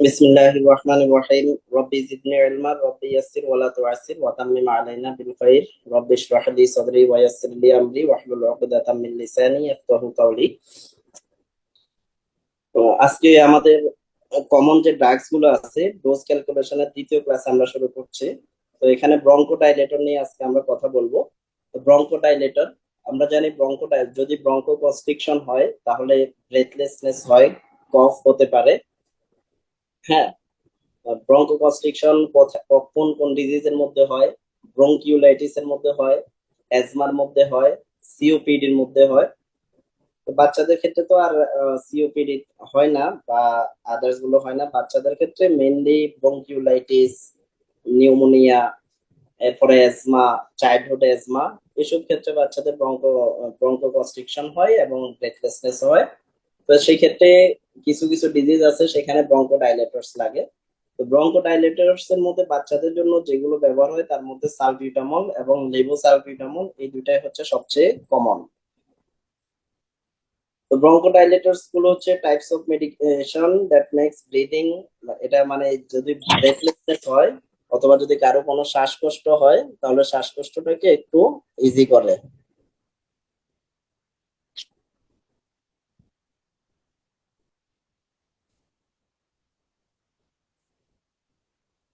বিসমিল্লাহির রহমানির রহিম। রব্বি জিদনি ইলমা, রব্বি ইয়াসসির ওয়া লা তুআসসির ওয়া তাম্মিম আলাইনা বিল খাইর। রব্বি ইশরাহ লি সাদরি ওয়া ইয়াসসির লি আমরি ওয়াহলুল উকদাতাম মিন লিসানি ইয়াফকাহু কাওলি। তো আজকে আমাদের কমন যে ড্রাগস গুলো আছে, ডোজ ক্যালকুলেশনের দ্বিতীয় ক্লাস আমরা শুরু করছি। তো এখানে ব্রঙ্কোডাইলেটর নিয়ে আজকে আমরা কথা বলবো। তো ব্রঙ্কোডাইলেটর, আমরা জানি যদি ব্রঙ্কো কনস্ট্রিকশন হয় তাহলে ব্রেথলেসনেস হয়, কফ হতে পারে। হ্যাঁ, ব্রঙ্কোকনস্ট্রিকশন কোন কোন ডিজিজের মধ্যে হয়? ব্রঙ্কিউলাইটিস এর মধ্যে হয়, অ্যাজমার মধ্যে হয়, সিওপিডির মধ্যে হয়। তো বাচ্চাদের ক্ষেত্রে তো আর সিওপিডি হয় না বা আদার্স গুলো হয় না। বাচ্চাদের ক্ষেত্রে মেইনলি ব্রঙ্কিউলাইটিস, নিউমোনিয়া, এরপরে অ্যাজমা, চাইল্ডহুড অ্যাজমা, এসব ক্ষেত্রে বাচ্চাদের ব্রঙ্কোকনস্ট্রিকশন হয় এবং ব্রেথলেসনেস হয়। তো সেই ক্ষেত্রে কিছু কিছু ডিজিজ আছে, সেখানে ব্রঙ্কোডাইলেটরস লাগে। তো ব্রঙ্কোডাইলেটরস এর মধ্যে বাচ্চাদের জন্য যেগুলো ব্যবহার হয় তার মধ্যে সালবিউটামল এবং লেভোসালবিউটামল, এই দুটাই হচ্ছে সবচেয়ে কমন। তো ব্রঙ্কোডাইলেটরস গুলো হচ্ছে types of medication that makes breathing, এটা মানে যদি ব্রেথলেসনেস হয় অথবা যদি কারো কোনো শ্বাসকষ্ট হয় তাহলে শ্বাসকষ্টটাকে একটু ইজি করে।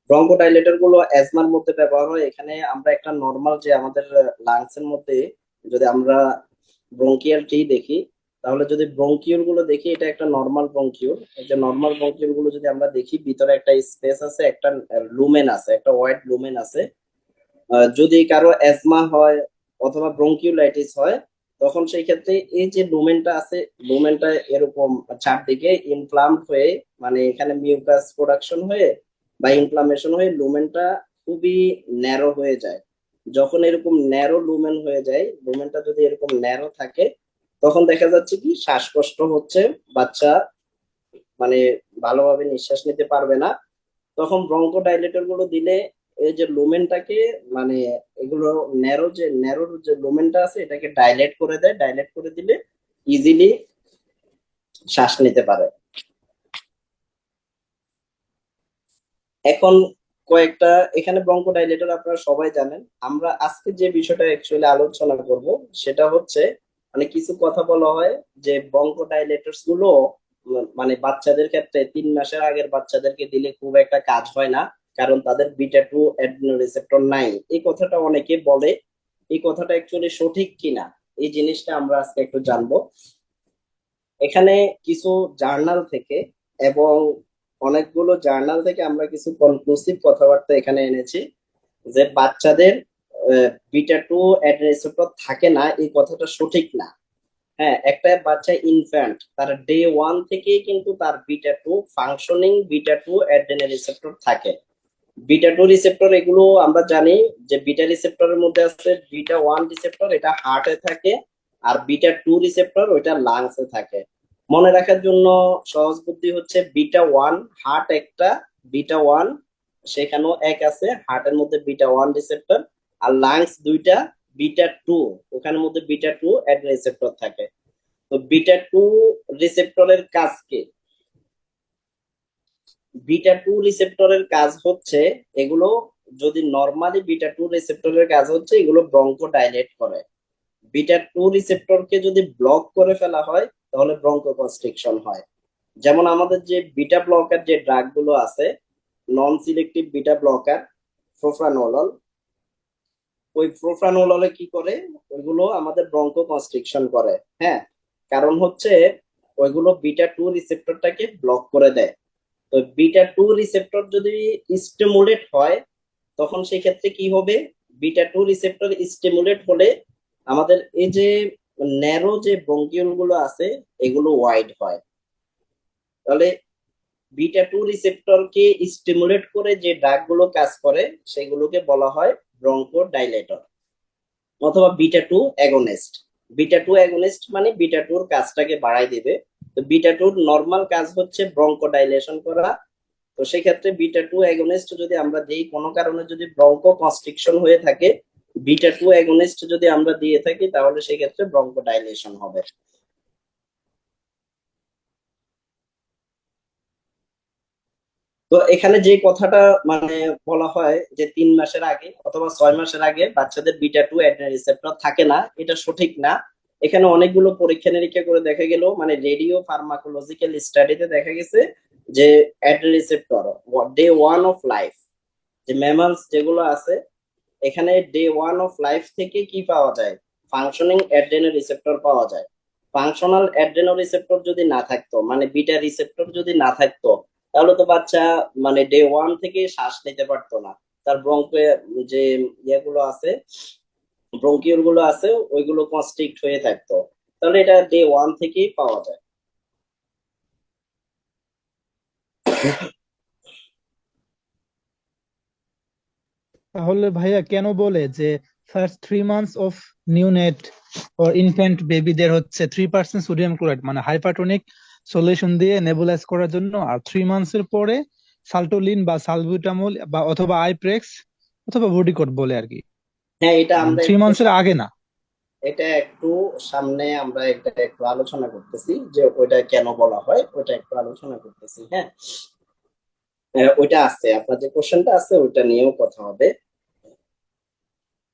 ব্রঙ্কোডাইলেটর গুলো অ্যাজমার মধ্যে ব্যবহার হয়। এখানে আমরা একটা নর্মাল যে আমাদের লাংস এর মধ্যে যদি আমরা ব্রঙ্কিয়াল ট্রি দেখি, তাহলে যদি ব্রঙ্কিউল গুলো দেখি, এটা একটা নর্মাল ব্রঙ্কিউল। এই যে নর্মাল ব্রঙ্কিউল গুলো যদি আমরা দেখি, ভিতরে একটা স্পেস আছে, একটা লুমেন আছে, একটা হোয়াইট লুমেন আছে। যদি কারো অ্যাজমা হয় অথবা ব্রঙ্কিউলাইটিস হয়, তখন সেই ক্ষেত্রে এই যে লুমেনটা আছে, লুমেনটা এরকম চারদিকে ইনফ্লামড হয়ে, মানে এখানে মিউকাস প্রোডাকশন হয়ে বা ইনফ্লামেশন হয়ে লুমেনটা খুবই ন্যারো হয়ে যায়। যখন এরকম ন্যারো লুমেন হয়ে যায়, লুমেনটা যদি এরকম ন্যারো থাকে, তখন দেখা যাচ্ছে কি শ্বাসকষ্ট হচ্ছে, বাচ্চা মানে ভালোভাবে নিঃশ্বাস নিতে পারবে না। তখন ব্রঙ্কোডাইলেটর গুলো দিলে এই যে লুমেনটাকে, মানে এগুলো ন্যারো যে লুমেনটা আছে এটাকে ডাইলেট করে দেয়। ডাইলেট করে দিলে ইজিলি শ্বাস নিতে পারে। এখন কয়েকটা, এখানে ব্রঙ্কোডাইলেটর আপনারা সবাই জানেন। আমরা আজকে যে বিষয়টা অ্যাকচুয়ালি আলোচনা করব সেটা হচ্ছে, মানে কিছু কথা বলা হয় যে ব্রঙ্কোডাইলেটরস গুলো মানে বাচ্চাদের ক্ষেত্রে 3 মাসের আগের বাচ্চাদেরকে দিলে খুব একটা কাজ হয় না, কারণ তাদের বিটা 2 রিসেপ্টর নাই। এই কথাটা অনেকে বলে। এই কথাটা অ্যাকচুয়ালি সঠিক কিনা, এই জিনিসটা আমরা আজকে একটু জানবো। এখানে কিছু জার্নাল থেকে এবং অনেকগুলো জার্নাল থেকে আমরা কিছু কনক্লুসিভ কথাবার্তা এখানে এনেছি যে বাচ্চাদের বিটা 2 রিসেপ্টর থাকে না, এই কথাটা সঠিক না। হ্যাঁ, একটা বাচ্চা ইনফ্যান্ট, তার ডে 1 থেকেই কিন্তু তার বিটা 2 ফাংশনিং, বিটা 2 রিসেপ্টর থাকে। বিটা 2 রিসেপ্টর এগুলো আমরা জানি যে বিটা রিসেপ্টরের মধ্যে আছে বিটা 1 রিসেপ্টর, এটা হার্টে থাকে। আর বিটা 2 রিসেপ্টর ওইটা লাংসে থাকে। মনে রাখার জন্য সহজ বুদ্ধি হচ্ছে বিটা 1 হার্ট একটা, বিটা 1 সেখানেও এক আছে হার্টের মধ্যে বিটা 1 রিসেপ্টর। আর লাংস দুইটা, বিটা 2 ওখানের মধ্যে বিটা 2 রিসেপ্টর থাকে। তো বিটা 2 রিসেপ্টরের কাজ কি? বিটা 2 রিসেপ্টরের কাজ হচ্ছে এগুলো, যদি নর্মালি বিটা 2 রিসেপ্টরের কাজ হচ্ছে এগুলো ব্রঙ্কো ডাইলেট করে। বিটা 2 রিসেপ্টরকে যদি ব্লক করে ফেলা হয় তাহলে ব্রঙ্কো কনস্ট্রিকশন হয়। যেমন আমাদের যে বিটা ব্লকার যে ড্রাগ গুলো আছে, নন সিলেক্টিভ বিটা ব্লকার, প্রোফ্রানোলল, ওই প্রোফ্রানোললে কি করে, ওইগুলো আমাদের ব্রঙ্কো কনস্ট্রিকশন করে। হ্যাঁ, কারণ হচ্ছে ওইগুলো বিটা 2 রিসেপ্টরটাকে ব্লক করে দেয়। তো বিটা 2 রিসেপ্টর যদি স্টিমুলেট হয়, তখন সেই ক্ষেত্রে কি হবে? বিটা 2 রিসেপ্টর স্টিমুলেট হলে আমাদের এই যে ন্যারো যে ব্রঙ্কিউল গুলো আছে এগুলো ওয়াইড হয়। তাহলে বিটা 2 রিসেপ্টরকে স্টিমুলেট করে যে ড্রাগ গুলো কাজ করে সেগুলোকে বলা হয় ব্রঙ্কো ডাইলেটর অথবা বিটা 2 অ্যাগোনিস্ট। বিটা 2 অ্যাগোনিস্ট মানে বিটা 2 এর কাজটাকে বাড়াই দিবে। তো বিটা 2 নর্মাল কাজ হচ্ছে ব্রঙ্কো ডাইলেশন করা। তো সেক্ষেত্রে বিটা 2 অ্যাগোনিস্ট যদি আমরা দিই, কোনো কারণে যদি ব্রঙ্কো কনস্ট্রিকশন হয়ে থাকে, বিটা 2 অ্যাগোনিস্ট যদি আমরা দিয়ে থাকি, তাহলে সেক্ষেত্রে ব্রঙ্কো ডাইলেশন হবে। তো এখানে যে কথাটা মানে বলা হয় যে 3 মাসের আগে অথবা 6 মাসের আগে বাচ্চাদের বিটা টু অ্যাডেনিন রিসেপ্টর থাকে না, এটা সঠিক না। এখানে অনেকগুলো পরীক্ষা নিরীক্ষা করে দেখা গেল, মানে রেডিও ফার্মাকোলজিক্যাল স্টাডিতে দেখা গেছে যে adenine receptor day 1 of life, যে ম্যামালস যেগুলো আছে এখানে ডে 1 অফ লাইফ থেকে কি পাওয়া যায়, ফাংশনিং অ্যাড্রেনো রিসেপ্টর পাওয়া যায়। ফাংশনাল অ্যাড্রেনো রিসেপ্টর যদি না থাকতো, মানে বিটা রিসেপ্টর যদি না থাকতো, তাহলে তো বাচ্চা মানে ডে 1 থেকে শ্বাস নিতে পারতো না। তার ব্রঙ্কে যে ইয়েগুলো আছে, ব্রঙ্কিওল গুলো আছে, ওইগুলো কনস্ট্রিক্ট হয়ে থাকতো। তাহলে এটা ডে 1 থেকেই পাওয়া যায়। তাহলে ভাইয়া কেন বলে যে first 3 months of neonate or infant বেবিদের হচ্ছে 3% সোডিয়াম ক্লোরাইড মানে হাইপারটোনিক সলিউশন দিয়ে নেবুলাইজ করার জন্য, আর 3 মান্থস এর পরে সালটোলিন বা সালবিউটামল বা অথবা আইপ্রেক্স অথবা বডিকট বলে আর কি, হ্যাঁ, এটা মানে আমরা থ্রি একটু মান্থস এর আগে না? এটা একটু সামনে আমরা এটা একটু আলোচনা করতেছি যে ওইটা কেন বলা হয়, ওইটা একটু আলোচনা করতেছি। হ্যাঁ, ওইটা আছে, আপনার যে কোশ্চেনটা আছে ওইটা নিয়েও কথা হবে।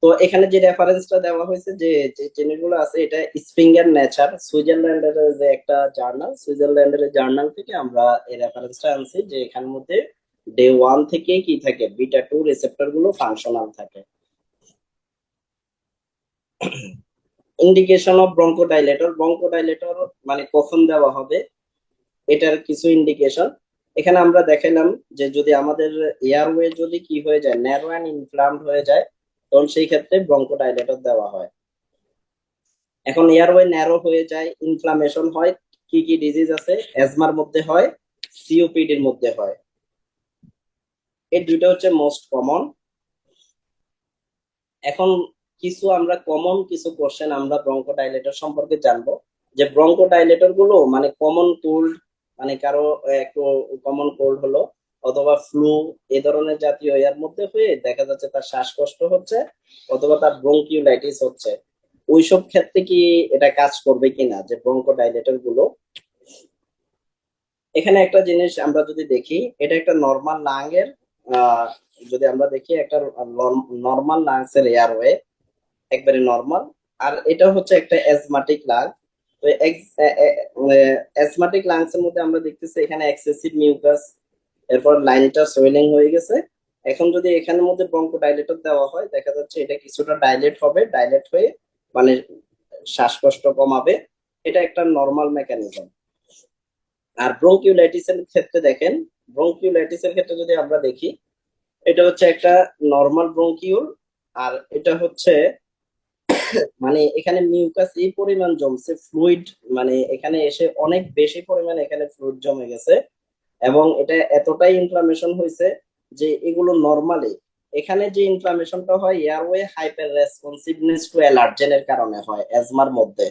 তো এখানে যে রেফারেন্সটা দেওয়া হয়েছে, যে যে জিনিসগুলো আছে, এটা স্প্রিঙ্গার নেচার সুইজারল্যান্ডের যে একটা জার্নাল, সুইজারল্যান্ডের জার্নাল থেকে আমরা এই রেফারেন্সটা আনছি, যে এখানের মধ্যে ডে 1 থেকে কি থাকে, বিটা টু রিসেপ্টর গুলো ফাংশনাল থাকে। ইন্ডিকেশন অফ ব্রঙ্কোডাইলেটর, ব্রঙ্কোডাইলেটর মানে কখন দেওয়া হবে, এটার কিছু ইন্ডিকেশন এখানে আমরা দেখাইলাম। যে যদি আমাদের এয়ারওয়ে যদি কি হয়ে যায়, ন্যারো অ্যান্ড ইনফ্লামড হয়ে যায়, তখন সেই ক্ষেত্রে ব্রঙ্কোডাইলেটর দেওয়া হয়। এখন এয়ারওয়ে ন্যারো হয়ে যায়, ইনফ্লামেশন হয়, কি কি ডিজিজ আছে, অ্যাজমার মধ্যে হয়, সিওপিডির মধ্যে হয়। এই দুটো হচ্ছে মোস্ট কমন। এখন কিছু আমরা কমন কিছু কোশ্চেন আমরা ব্রঙ্কোডাইলেটর সম্পর্কে জানবো। যে ব্রঙ্কোডাইলেটর গুলো মানে কমন কোল্ড, মানে কারো একটু কমন কোল্ড হলো অথবা ফ্লু এ ধরনের জাতীয় এর মধ্যে হয়ে দেখা যাচ্ছে তার শ্বাসকষ্ট হচ্ছে অথবা তার ব্রঙ্কিউলাইটিস হচ্ছে, ওইসব ক্ষেত্রে কি এটা কাজ করবে কিনা, যে ব্রঙ্কোডাইলেটর গুলো। এখানে একটা জিনিস আমরা যদি দেখি, এটা একটা নর্মাল লাং এর আহ, যদি আমরা দেখি একটা নর্মাল লাংস এর এয়ারওয়ে একবারে নর্মাল, আর এটা হচ্ছে একটা অ্যাজমাটিক লাং। তো অ্যাজমাটিক লাংস এর মধ্যে আমরা দেখতেছি এখানে এক্সেসিভ মিউকাস, এরপর লাইনটা সোয়েলিং হয়ে গেছে। এখন যদি এখানের মধ্যে ব্রঙ্কোডাইলেটর দেওয়া হয়, দেখা যাচ্ছে এটা কিছুটা ডাইলেট হবে, ডাইলেট হয়ে মানে শ্বাসকষ্ট কমাবে। এটা একটা নর্মাল মেকানিজম। আর ব্রঙ্কিউলাইটিস এর ক্ষেত্রে দেখেন, ব্রঙ্কিউলাইটিস এর ক্ষেত্রে যদি আমরা দেখি, এটা হচ্ছে একটা নর্মাল ব্রঙ্কিউল। আর এটা হচ্ছে মানে এখানে মিউকাস এই পরিমাণ জমছে, ফ্লুইড মানে এখানে এসে অনেক বেশি পরিমাণে এখানে ফ্লুইড জমে গেছে, এবং এটা এতটাই ইনফ্লামেশন হয়েছে যে এগুলো নর্মালি, এখানে যে ইনফ্লামেশনটা হয় এয়ারওয়ে হাইপার রেসপন্সিভনেস টু অ্যালার্জেনের কারণে হয় অ্যাজমার মধ্যে,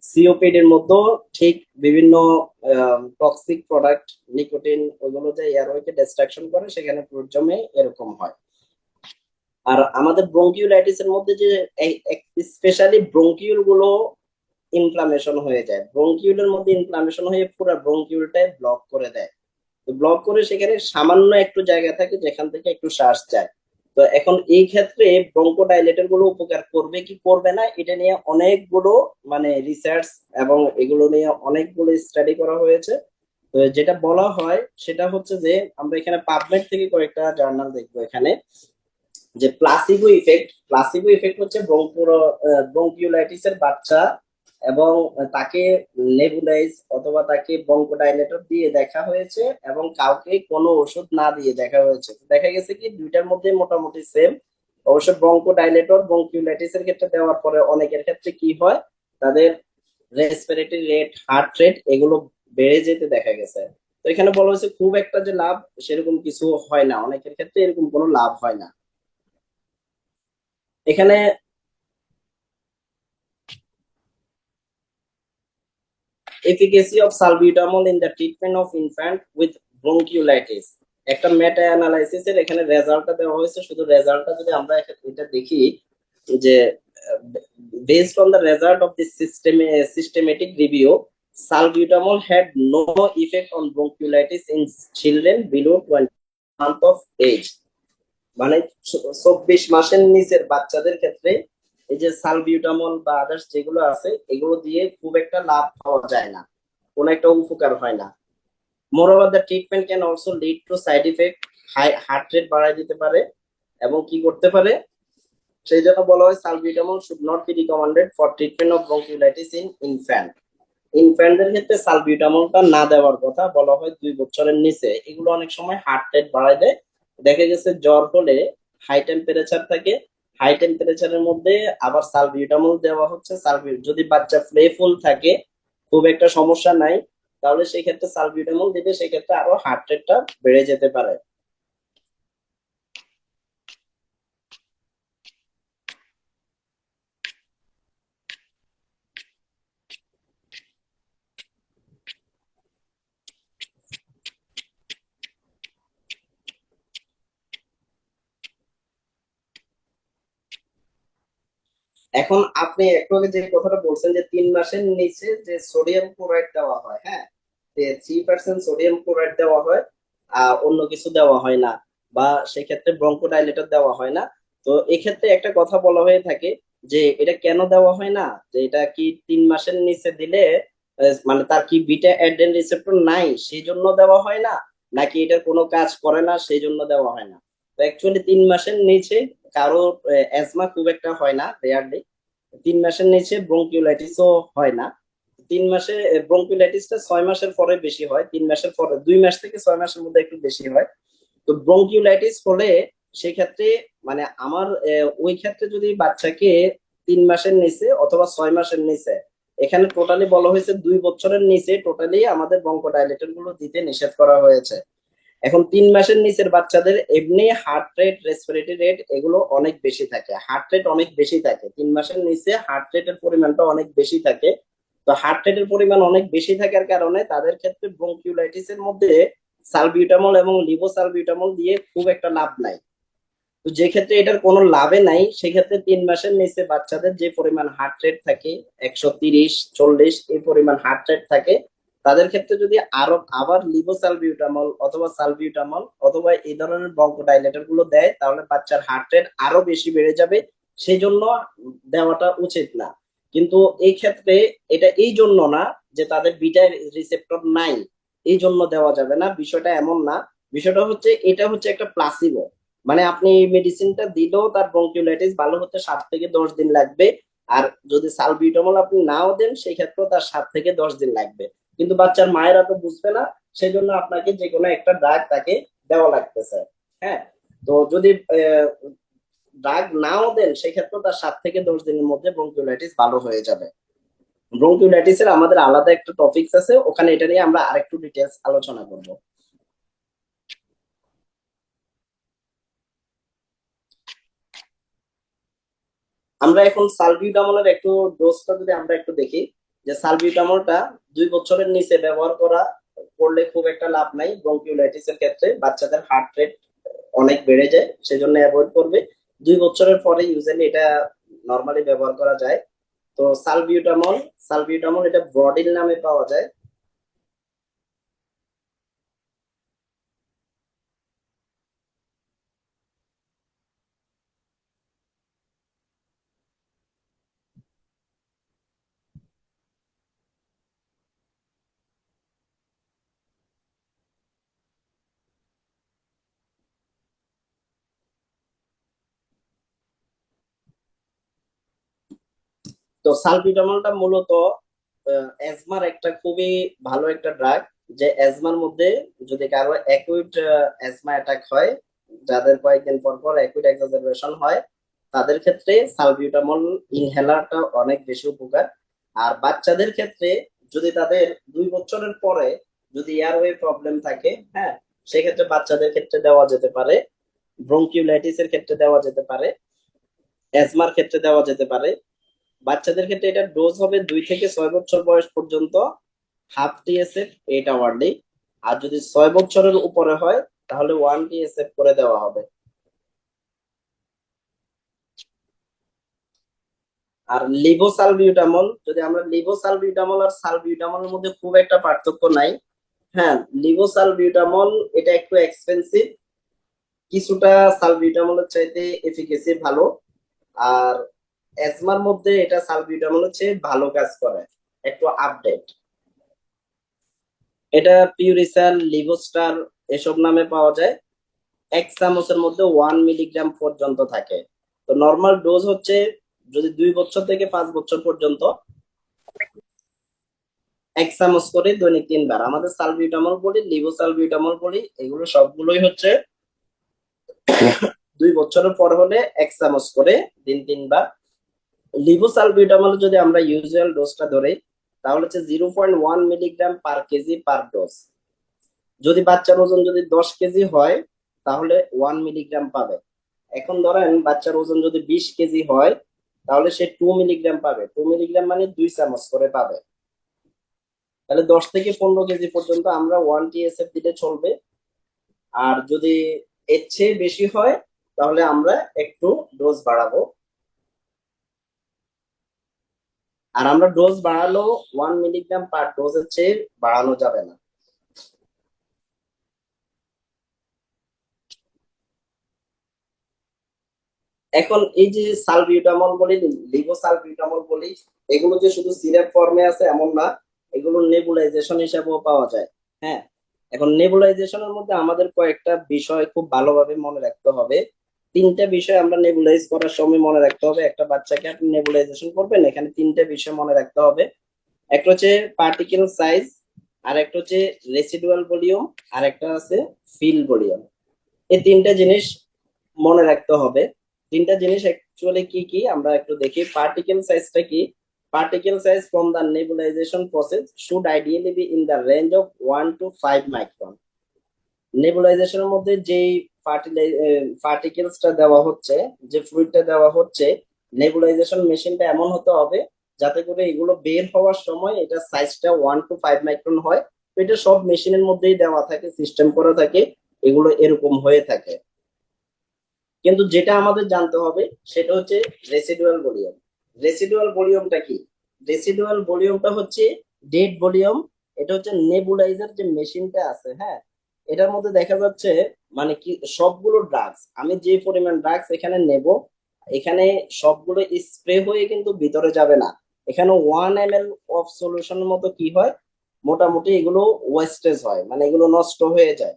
সিওপিডির মধ্যেও ঠিক বিভিন্ন টক্সিক প্রোডাক্ট নিকোটিন ওইগুলো যে এয়ারওয়েকে ডিস্ট্রাকশন করে সেখানে ফ্লুইড জমে এরকম হয়। আর আমাদের ব্রঙ্কিউলাইটিস এর মধ্যে যে স্পেশালি ব্রঙ্কিউল গুলো ইনফ্লামেশন হয়ে যায়, ব্রঙ্কিউলের মধ্যে ইনফ্লামেশন হয়ে পুরো ব্রঙ্কিউলটাই ব্লক করে দেয়। তো ব্লক করে সেখানে সামান্য একটু জায়গা থাকে যেখান থেকে একটু শ্বাস যায়। তো এখন এই ক্ষেত্রে ব্রঙ্কোডাইলেটর গুলো উপকার করবে কি করবে না, এটা নিয়ে অনেকগুলো মানে রিসার্চ এবং এগুলো নিয়ে অনেকগুলো স্টাডি করা হয়েছে। তো যেটা বলা হয় সেটা হচ্ছে যে আমরা এখানে পাবমেড থেকে কয়েকটা জার্নাল দেখবো এখানে, যে প্লাসিবো ইফেক্ট, প্লাসিবো ইফেক্ট হচ্ছে ব্রঙ্কিওলাইটিস এর বাচ্চা এবং তাকে নেবুলাইজ অথবা তাকে ব্রঙ্কোডাইলেটর দিয়ে দেখা হয়েছে এবং কাউকে কোনো ওষুধ না দিয়ে দেখা হয়েছে। দেখা গেছে কি দুইটার মধ্যে মোটামুটি সেম। অবশ্য ব্রঙ্কোডাইলেটর ব্রঙ্কিওলাইটিস এর ক্ষেত্রে দেওয়ার পরে অনেকের ক্ষেত্রে কি হয়, তাদের রেসপিরেটরি রেট, হার্ট রেট এগুলো বেড়ে যেতে দেখা গেছে। তো এখানে বলা হয়েছে খুব একটা যে লাভ সেরকম কিছু হয় না, অনেকের ক্ষেত্রে এরকম কোনো লাভ হয় না। এখানে efficacy of salbutamol in the treatment of infant with bronchiolitis, একটা মেটা অ্যানালাইসিস এর এখানে রেজাল্টটা দেওয়া হয়েছে। শুধু রেজাল্টটা যদি আমরা এটা দেখি, যে based on the result of this systematic review, salbutamol had no effect on bronchiolitis in children below 20 month of age। মানে 24 মাসের নিচের বাচ্চাদের ক্ষেত্রে এই যে সালবিউটামল বা আদার্স যেগুলো আছে এগুলো দিয়ে খুব একটা লাভ পাওয়া যায় না, কোনো একটা উপকার হয় না। Moreover the treatment can also lead to side effect, heart rate বাড়ায় দিতে পারে এবং কি করতে পারে, সেই জন্য বলা হয় salbutamol should not be recommended for treatment of bronchiolitis in infant. ইনফ্যান্টদের ক্ষেত্রে সালবিউটামলটা না দেওয়ার কথা বলা হয় 2 বছরের নিচে। এগুলো অনেক সময় হার্ট রেট বাড়ায় দেয়। দেখা গেছে জ্বর হলে হাই টেম্পারেচার থাকে, হাই টেম্পারেচারের মধ্যে আবার সালবিউটামল দেওয়া হচ্ছে। যদি বাচ্চা প্লেফুল থাকে, খুব একটা সমস্যা নাই, তাহলে সেই ক্ষেত্রে সালবিউটামল দিবে, সেই ক্ষেত্রে আরো হার্ট রেটটা বেড়ে যেতে পারে। এখন আপনি একটু আগে যে কথাটা বলছেন যে 3 মাসের নিচে যে সোডিয়াম ক্লোরাইড দেওয়া হয়, হ্যাঁ, 3% সোডিয়াম ক্লোরাইড দেওয়া হয়, অন্য কিছু দেওয়া হয় না, বা সেক্ষেত্রে ব্রঙ্কোডাইলেটর দেওয়া হয় না। তো এক্ষেত্রে একটা কথা বলা হয়ে থাকে যে এটা কেন দেওয়া হয় না, যে এটা কি 3 মাসের নিচে দিলে মানে তার কি বিটা অ্যাডেন রিসেপ্টর নাই সেই জন্য দেওয়া হয় না, নাকি এটার কোনো কাজ করে না সেই জন্য দেওয়া হয় না। তো অ্যাকচুয়ালি 3 মাসের নিচে কারো অ্যাজমা খুব একটা হয় না, রেয়ারলি। 3 মাসের নিচে ব্রঙ্কিওলাইটিসও হয় না। 3 মাসে ব্রঙ্কিওলাইটিসটা 6 মাসের পরে বেশি হয়, 3 মাসের পরে 2 মাস থেকে 6 মাসের মধ্যে একটু বেশি হয়। তো ব্রঙ্কিওলাইটিস হলে সেক্ষেত্রে মানে আমার ওই ক্ষেত্রে যদি বাচ্চাকে 3 মাসের নিচে অথবা 6 মাসের নিচে, এখানে টোটালি বলা হয়েছে 2 বছরের নিচে টোটালি আমাদের ব্রঙ্কোডাইলেটর গুলো দিতে নিষেধ করা হয়েছে। এখন 3 মাসের নিচের বাচ্চাদের এমনি হার্ট রেট, রেসপিরেটরি রেট এগুলো অনেক বেশি থাকে, হার্ট রেট অনেক বেশি থাকে 3 মাসের নিচে, হার্ট রেটের পরিমাণটা অনেক বেশি থাকে। তো হার্ট রেটের পরিমাণ অনেক বেশি থাকার কারণে তাদের ক্ষেত্রে ব্রঙ্কিওলাইটিস এর মধ্যে সালবিউটামল এবং লিভোসালবিউটামল দিয়ে খুব একটা লাভ নাই। তো যে ক্ষেত্রে এটার কোনো লাভে নাই, সেক্ষেত্রে 3 মাসের নিচে বাচ্চাদের যে পরিমাণ হার্ট রেট থাকে 130-40 এই পরিমাণ হার্ট রেট থাকে, তাদের ক্ষেত্রে যদি আরো আবার লিভোসালবিউটামল অথবা সালবিউটামল অথবা এই ধরনের ব্রঙ্কোডাইলেটর গুলো দেয়, তাহলে বাচ্চার হার্ট রেট আরো বেশি বেড়ে যাবে। সেই জন্য দেওয়াটা উচিত না। কিন্তু এই ক্ষেত্রে এটা এই জন্য না যে তাদের বিটা রিসেপ্টর নাই এই জন্য দেওয়া যাবে না, বিষয়টা এমন না। বিষয়টা হচ্ছে এটা হচ্ছে একটা প্লাসিবো। মানে আপনি এই মেডিসিনটা দিলেও তার ব্রঙ্কিওলাইটিস ভালো হতে 7 থেকে 10 দিন লাগবে। আর যদি সালবিউটামল আপনি নাও দেন সেই ক্ষেত্রেও তার 7 থেকে 10 দিন লাগবে। কিন্তু বাচ্চার মায়েরা তো বুঝবে না, সেই জন্য আপনাকে যে কোনো একটা ড্রাগ তাকে দেওয়া লাগতেছে। হ্যাঁ, তো যদি ড্রাগ নাও দেন সেই ক্ষেত্রেও তার 7 থেকে 10 দিনের মধ্যে ব্রঙ্কিওলাইটিস ভালো হয়ে যাবে। ব্রঙ্কিওলাইটিসের আমাদের আলাদা একটা টপিকস আছে, ওখানে এটা নিয়ে আমরা আরেকটু ডিটেলস আলোচনা করব। আমরা এখন সালবিউটামলের একটু ডোজটা যদি আমরা একটু দেখি, যে সালবিউটামলটা 2 বছরের নিচে ব্যবহার করলে খুব একটা লাভ নাই ব্রঙ্কিওলাইটিস এর ক্ষেত্রে, বাচ্চাদের হার্ট রেট অনেক বেড়ে যায়, সেজন্য অ্যাভয়েড করবে। 2 বছরের পরে ইউজুয়ালি এটা নর্মালি ব্যবহার করা যায়। তো সালবিউটামল, সালবিউটামল এটা ব্রডিল নামে পাওয়া যায়। তো সালবিউটামলটা মূলত অ্যাজমার একটা খুবই ভালো একটা ড্রাগ। যে অ্যাজমার মধ্যে যদি কারো অ্যাকুইট অ্যাজমা অ্যাটাক হয়, যাদের কয়েকদিন পর পর অ্যাকুইট এক্সাজারবেশন হয়, তাদের ক্ষেত্রে সালবিউটামল ইনহেলারটা অনেক বেশি উপকার। আর বাচ্চাদের ক্ষেত্রে যদি তাদের 2 বছরের পরে যদি এয়ারওয়ে প্রবলেম থাকে, হ্যাঁ, সেক্ষেত্রে বাচ্চাদের ক্ষেত্রে দেওয়া যেতে পারে, ব্রঙ্কিওলাইটিস এর ক্ষেত্রে দেওয়া যেতে পারে, অ্যাজমার ক্ষেত্রে দেওয়া যেতে পারে। বাচ্চাদের ক্ষেত্রে এটার ডোজ হবে 2 থেকে 6 বছর বয়স পর্যন্ত, হাফ টিএসএফ 8 আওয়ারলি। আর যদি 6 বছরের উপরে হয় তাহলে 1 টিএসএফ করে দেওয়া হবে। আর লিভোসালবিউটামল, যদি আমরা লিভোসালবিউটামল আর সালবিউটামলের মধ্যে খুব একটা পার্থক্য নাই। হ্যাঁ, লিভোসালবিউটামল এটা একটু এক্সপেন্সিভ, কিছুটা সালবিউটামলের চাইতে এফিকেসি ভালো। আর অ্যাজমার মধ্যে এটা সালবিউটামলের চেয়ে ভালো কাজ করে, একটু আপডেট। এটা পিউরিসাল, লিভোস্টার এসব নামে পাওয়া যায়। 1 চামচের মধ্যে 1 মিলিগ্রাম পর্যন্ত থাকে। তো নর্মাল ডোজ হচ্ছে, যদি 2 বছর থেকে 5 বছর পর্যন্ত 1 চামচ করে দৈনিক 3 বার। আমাদের সালবিউটামল বলি, লিভোসালবিউটামল বলি, এগুলো সবগুলোই হচ্ছে 2 বছরের পর হলে 1 চামচ করে দিন 3 বার। লিভোসালবিউটামল যদি আমরা ইউজুয়াল ডোজটা ধরি, তাহলে হচ্ছে 0.1 মিলিগ্রাম পার কেজি পার ডোজ। যদি বাচ্চার ওজন যদি 10 কেজি হয়, তাহলে 1 মিলিগ্রাম পাবে। এখন ধরেন বাচ্চার ওজন যদি 20 কেজি হয়, তাহলে সে 2 মিলিগ্রাম পাবে। 2 মিলিগ্রাম মানে 2 চামচ করে পাবে। তাহলে 10 থেকে 15 কেজি পর্যন্ত আমরা 1 TSF দিলে চলবে। আর যদি এর চেয়ে বেশি হয়, তাহলে আমরা একটু ডোজ বাড়াবো। আর আমরা ডোজ বাড়ালো 1 মিলিগ্রাম পার ডোজের চেয়ে বাড়ানো যাবে না। এখন এই যে সালবিউটামল বলি, লিভোসালবিউটামল বলি, এগুলো যে শুধু সিরাপ ফর্মে আছে এমন না, এগুলো নেবুলাইজেশন হিসেবেও পাওয়া যায়। হ্যাঁ, এখন নেবুলাইজেশনের মধ্যে আমাদের কয়েকটা বিষয় খুব ভালোভাবে মনে রাখতে হবে। 3টে বিষয় আমরা নেবুলাইজ করার সময় মনে রাখতে হবে। একটা বাচ্চাকে আপনি নেবুলাইজেশন করবেন, এখানে 3টে বিষয় মনে রাখতে হবে। একটা হচ্ছে পার্টিকেল সাইজ, আর একটা হচ্ছে রেসিডুয়াল ভলিউম, আর একটা আছে ফিল ভলিউম। এই 3টে জিনিস মনে রাখতে হবে। 3টা জিনিস অ্যাকচুয়ালি কি কি আমরা একটু দেখি। পার্টিকেল সাইজটা কি? Particle size from the nebulization process should ideally be in the range of 1 to 5 micron. নেবুলাইজেশনের মধ্যে যেই পার্টিকেলসটা দেওয়া হচ্ছে, যে ফ্লুইডটা দেওয়া হচ্ছে, নেবুলাইজেশন মেশিনটা এমন হতে হবে যাতে করে এগুলো বের হওয়ার সময় এটা সাইজটা 1 to 5 মাইক্রন হয়। তো এটা সব মেশিনের মধ্যেই দেওয়া থাকে, সিস্টেম করা থাকে, এগুলো এরকম হয়ে থাকে। কিন্তু যেটা আমাদের জানতে হবে সেটা হচ্ছে রেসিডুয়াল ভলিউম। রেসিডুয়াল ভলিউমটা কি? রেসিডুয়াল ভলিউমটা হচ্ছে ডেড ভলিউম। এটা হচ্ছে নেবুলাইজার যে মেশিনটা আছে, হ্যাঁ, এটার মধ্যে দেখা যাচ্ছে মানে কি সবগুলো ড্রাগস, আমি যে পরিমাণ ড্রাগস এখানে নেব, এখানে সবগুলো স্প্রে হয়ে কিন্তু ভিতরে যাবে না। এখানে 1 ml অফ সলিউশনের মতো কি হয়, মোটামুটি এগুলো ওয়েস্টেজ হয়, মানে এগুলো নষ্ট হয়ে যায়।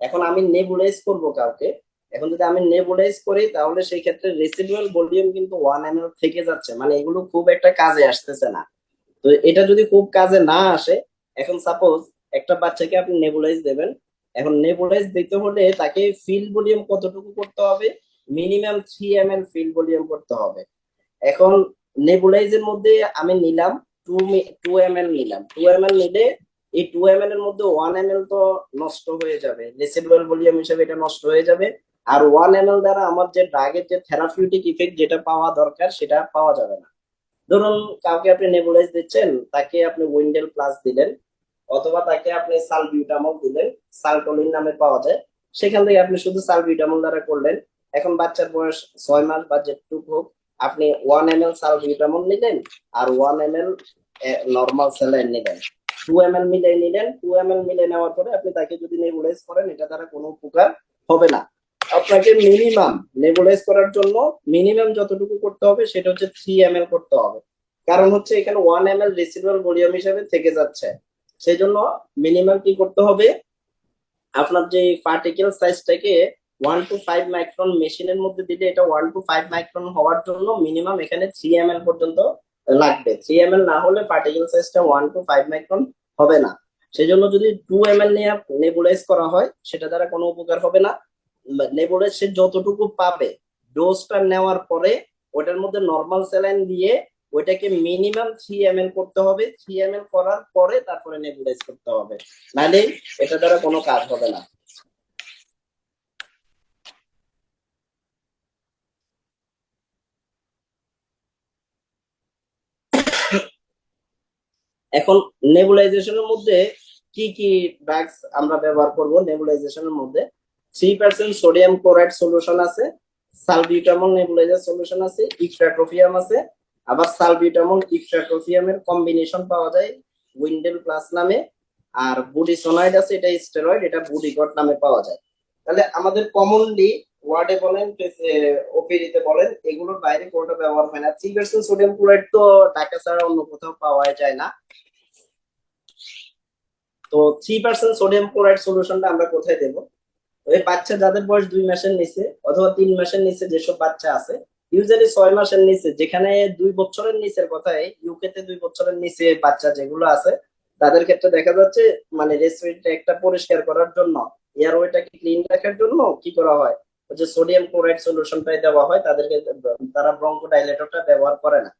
এখন আমি নেবুলাইজ করব কাউকে, এখন যদি আমি নেবুলাইজ করি, তাহলে সেই ক্ষেত্রে রেসিডুয়াল ভলিউম কিন্তু 1 ml থেকে যাচ্ছে, মানে এগুলো খুব একটা কাজে আসতেছে না। তো এটা যদি খুব কাজে না আসে, এখন সাপোজ একটা বাচ্চাকে আপনি নেবুলাইজ দেবেন, এখন নেবুলাইজ দিতে হলে তাকে ফিল ভলিউম কতটুকু করতে হবে? মিনিমাম 3 ml ফিল ভলিউম করতে হবে। এখন নেবুলাইজের মধ্যে আমি নিলাম টু 2 ml নিলাম, 2 ml নিলে এই 2 ml এর মধ্যে 1 ml তো নষ্ট হয়ে যাবে, রেসিডুয়াল ভলিউম হিসেবে এটা নষ্ট হয়ে যাবে। আর 1 ml দ্বারা আমার যে ড্রাগের যে থেরাপিউটিক ইফেক্ট যেটা পাওয়া দরকার সেটা পাওয়া যাবে না। ধরুন কাউকে আপনি নেবুলাইজ দিচ্ছেন, তাকে আপনি উইন্ডেল প্লাস দিলেন, অথবা তাকে আপনি সালবিউটামল দিলেন, সালটোলিন নামে পাওয়া যায়, সেখান থেকে আপনি শুধু সালবিউটামল দ্বারা করলেন। এখন বাচ্চার বয়স 6 মাস বা যেটুকু হোক, আপনি 1 ml সালবিউটামল নিলেন আর 1 ml নর্মাল স্যালাইন নিলেন, 2 ml মিলিয়ে নিলেন। 2 ml মিলিয়ে নেওয়ার পরে আপনি তাকে যদি নেবুলাইজ করেন, এটা দ্বারা কোনো উপকার হবে না। আপনাকে মিনিমাম নেবুলাইজ করার জন্য মিনিমাম যতটুকু করতে হবে সেটা হচ্ছে 3 ml করতে হবে। কারণ হচ্ছে এখানে 1 ml রেসিডুয়াল ভলিউম হিসেবে থেকে যাচ্ছে। সেই জন্য মিনিমাম কি করতে হবে, আপনার যে পার্টিকেল সাইজটাকে 1 to 5 মাইক্রন মেশিনের মধ্যে দিলে, এটা 1 to 5 মাইক্রন হওয়ার জন্য মিনিমাম এখানে 3 ml পর্যন্ত লাগবে। 3 ml না হলে পার্টিকেল সাইজটা 1 to 5 মাইক্রন হবে না। সেই জন্য যদি 2 ml নিয়ে নেবুলাইজ করা হয়, সেটা দ্বারা কোনো উপকার হবে না। নেবুলাইজ সে যতটুকু পাবে ডোজটা নেওয়ার পরে, ওটার মধ্যে নর্মাল স্যালাইন দিয়ে ওইটাকে মিনিমাম 3 ml করতে হবে। 3 ml করার পরে তারপরে নেবুলাইজ করতে হবে, নাহলে এটা দ্বারা কোনো কাজ হবে না। এখন নেবুলাইজেশনের মধ্যে কি কি ড্রাগস আমরা ব্যবহার করব? নেবুলাইজেশনের মধ্যে 3% সোডিয়াম ক্লোরাইড সলিউশন আছে, সালবিউটামল নেবুলাইজার সলিউশন আছে, ইকটাট্রোপিয়াম আছে, আবার সালবিউটামল ইফট্রাটোফিয়ামের কম্বিনেশন পাওয়া যায় উইন্ডেল প্লাস নামে। আর বুডিসোনাইড আছে, এটা স্টেরয়েড, এটা বুডিকট নামে পাওয়া যায়। তাহলে আমাদের কমনলি ওয়ার্ডে বলেন, ওপিডিতে বলেন, এগুলোর বাইরে কোনোটা ব্যবহার হয় না। 3% সোডিয়াম ক্লোরাইড তো ঢাকা ছাড়া অন্য কোথাও পাওয়া যায় না। তো 3% সোডিয়াম ক্লোরাইড সলিউশনটা আমরা কোথায় দেবো? ওই বাচ্চা যাদের বয়স 2 মাসের নিচে অথবা 3 মাসের নিচে যেসব বাচ্চা আছে, ইউজুয়ালি 6 মাসের নিচে, যেখানে 2 বছরের নিচের কথাই, ইউকেতে 2 বছরের নিচে বাচ্চা যেগুলো আছে তাদের ক্ষেত্রে দেখা যাচ্ছে মানে রেসপিরেটরি একটা পরিষ্কার করার জন্য, এয়ারওয়েটাকে ক্লিন রাখার জন্য কি করা হয়, ওই যে সোডিয়াম ক্লোরাইড সলিউশনটাই দেওয়া হয় তাদেরকে। তারা ব্রঙ্কোডাইলেটরটা ব্যবহার করে না।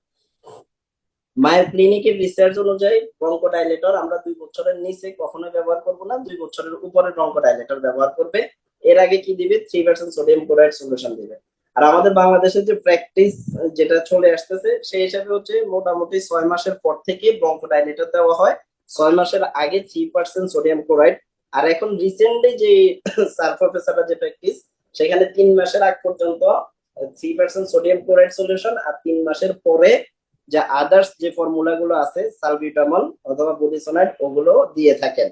মায়ের ক্লিনিকের রিসার্চ অনুযায়ী ব্রঙ্কোডাইলেটর আমরা 2 বছরের নিচে কখনো ব্যবহার করব না, 2 বছরের উপরে ব্রঙ্কোডাইলেটর ব্যবহার করবে। এর আগে কি দিবে? 3% সোডিয়াম ক্লোরাইড সলিউশন দিবে। আর আমাদের বাংলাদেশের যে প্র্যাকটিস যেটা চলে আসতেছে সেই হিসাবে হচ্ছে মোটামুটি 6 মাসের পর থেকে ব্রঙ্কোডাইলেটর দেওয়া হয়, 6 মাসের আগে 3% সোডিয়াম ক্লোরাইড। আর এখন রিসেন্টলি যে স্যার প্রফেসররা যে প্র্যাকটিস, সেখানে 3 মাসের আগ পর্যন্ত 3% সোডিয়াম ক্লোরাইড সলিউশন, আর 3 মাসের পরে যে আদার্স যে ফর্মুলা গুলো আছে সালবিউটামল অথবা বুডিসোনাইড ওগুলো দিয়ে থাকেন।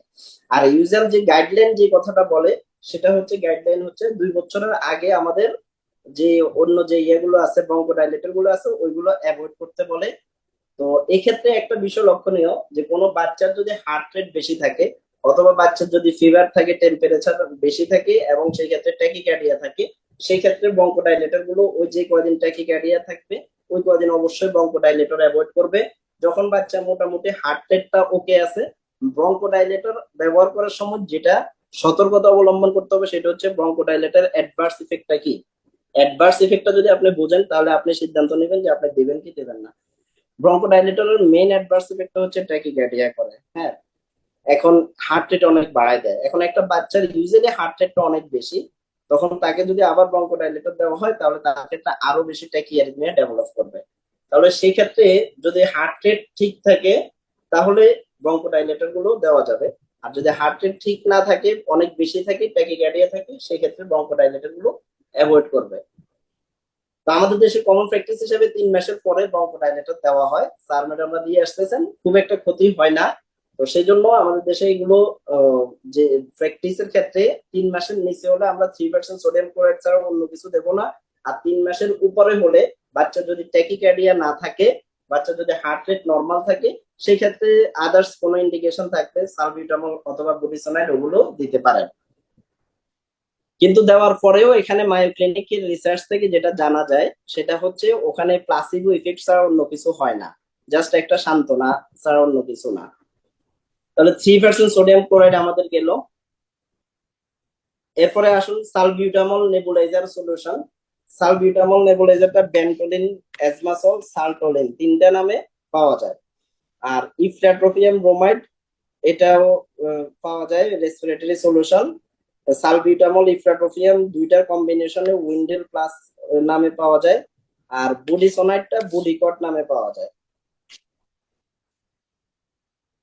আর ইউজুয়াল যে গাইডলাইন যে কথাটা বলে, সেটা হচ্ছে গাইডলাইন হচ্ছে 2 বছরের আগে আমাদের যে অন্য যে ইয়েগুলো আছে ব্রঙ্কোডাইলেটর গুলো আছে ওইগুলো অ্যাভয়েড করতে বলে। তো এক্ষেত্রে একটা বিষয় লক্ষণীয় যে কোনো বাচ্চার যদি হার্ট রেট বেশি থাকে অথবা বাচ্চার যদি ফিভার থাকে, টেম্পারেচার বেশি থাকে এবং সেই ক্ষেত্রে ট্যাকিকার্ডিয়া থাকে, সেই ক্ষেত্রে ব্রঙ্কোডাইলেটর গুলো ওই যে কয়দিন ট্যাকিকার্ডিয়া থাকবে ওই কয়দিন অবশ্যই ব্রঙ্কোডাইলেটর অ্যাভয়েড করবে। যখন বাচ্চা মোটামুটি হার্ট রেটটা ওকে আছে, ব্রঙ্কোডাইলেটর ব্যবহার করার সময় যেটা সতর্কতা অবলম্বন করতে হবে সেটা হচ্ছে ব্রঙ্কোডাইলেটর অ্যাডভার্স ইফেক্টটা কি। অ্যাডভার্স ইফেক্টটা যদি আপনি বোঝেন তাহলে আপনি সিদ্ধান্ত নেবেন যে আপনি দেবেন কি দেবেন না। ব্রঙ্কোডাইলেটরের মেইন অ্যাডভার্স ইফেক্ট হচ্ছে ট্যাকিকার্ডিয়া করে, হ্যাঁ। এখন হার্ট রেট অনেক বাড়ায় দেয়। এখন একটা বাচ্চার ইউজুয়ালি হার্ট রেটটা অনেক বেশি, তখন তাকে যদি আবার ব্রঙ্কোডাইলেটর দেওয়া হয় তাহলে তার ক্ষেত্রে আরো বেশি ট্যাকিয়ারিথমিয়া ডেভেলপ করবে। তাহলে সেই ক্ষেত্রে যদি হার্ট রেট ঠিক থাকে তাহলে ব্রঙ্কোডাইলেটর গুলো দেওয়া যাবে। আর যদি হার্ট রেট ঠিক না থাকে, অনেক বেশি থাকে, ট্যাকিকার্ডিয়া থাকে, সেই ক্ষেত্রে ব্রঙ্কোডাইলেটর গুলো অ্যাভয়েড করবে। তো আমাদের দেশে কমন প্র্যাকটিস হিসেবে 3 মাসের পরে ব্রঙ্কোডাইলেটর দেওয়া হয়। স্যার ম্যাডামরা দিয়ে আসতেছেন, খুব একটা ক্ষতি হয় না। তো সেই জন্য আমাদের দেশে এগুলো যে প্র্যাকটিসের ক্ষেত্রে 3 মাসের নিচে হলে আমরা 3% সোডিয়াম ক্লোরাইড ছাড়া অন্য কিছু দেবো না। আর 3 মাসের উপরে হলে, বাচ্চা যদি ট্যাকিকার্ডিয়া না থাকে, বাচ্চা যদি হার্ট রেট নর্মাল থাকে, সেই ক্ষেত্রে আদার্স কোনো ইন্ডিকেশন থাকলে সালবিউটামল অথবা বুডিসোনাইড ওগুলো দিতে পারেন। কিন্তু দেওয়ার পরেও এখানে মায়ো ক্লিনিকের রিসার্চ থেকে যেটা জানা যায় সেটা হচ্ছে ওখানে প্লাসিবো ইফেক্ট ছাড়া অন্য কিছু হয় না, জাস্ট একটা সান্ত্বনা ছাড়া অন্য কিছু না। তাহলে 3% সোডিয়াম ক্লোরাইড আমাদের গেল। এরপরে আসুন সালবিউটামল নেবুলাইজার সলিউশন। সালবিউটামল নেবুলাইজারটা বেন্টোলিন, এজমাসল, সালটোলিন তিনটা নামে পাওয়া যায়। আর ইফ্লাট্রোপিয়াম ব্রোমাইড, এটাও পাওয়া যায় রেসপিরেটরি সলিউশন। সালবিউটামল ইফ্রাটোফিয়াম দুইটার কম্বিনেশনে উইন্ডেল প্লাস নামে পাওয়া যায়। আর বুডিসোনাইডটা বুডিকট নামে পাওয়া যায়।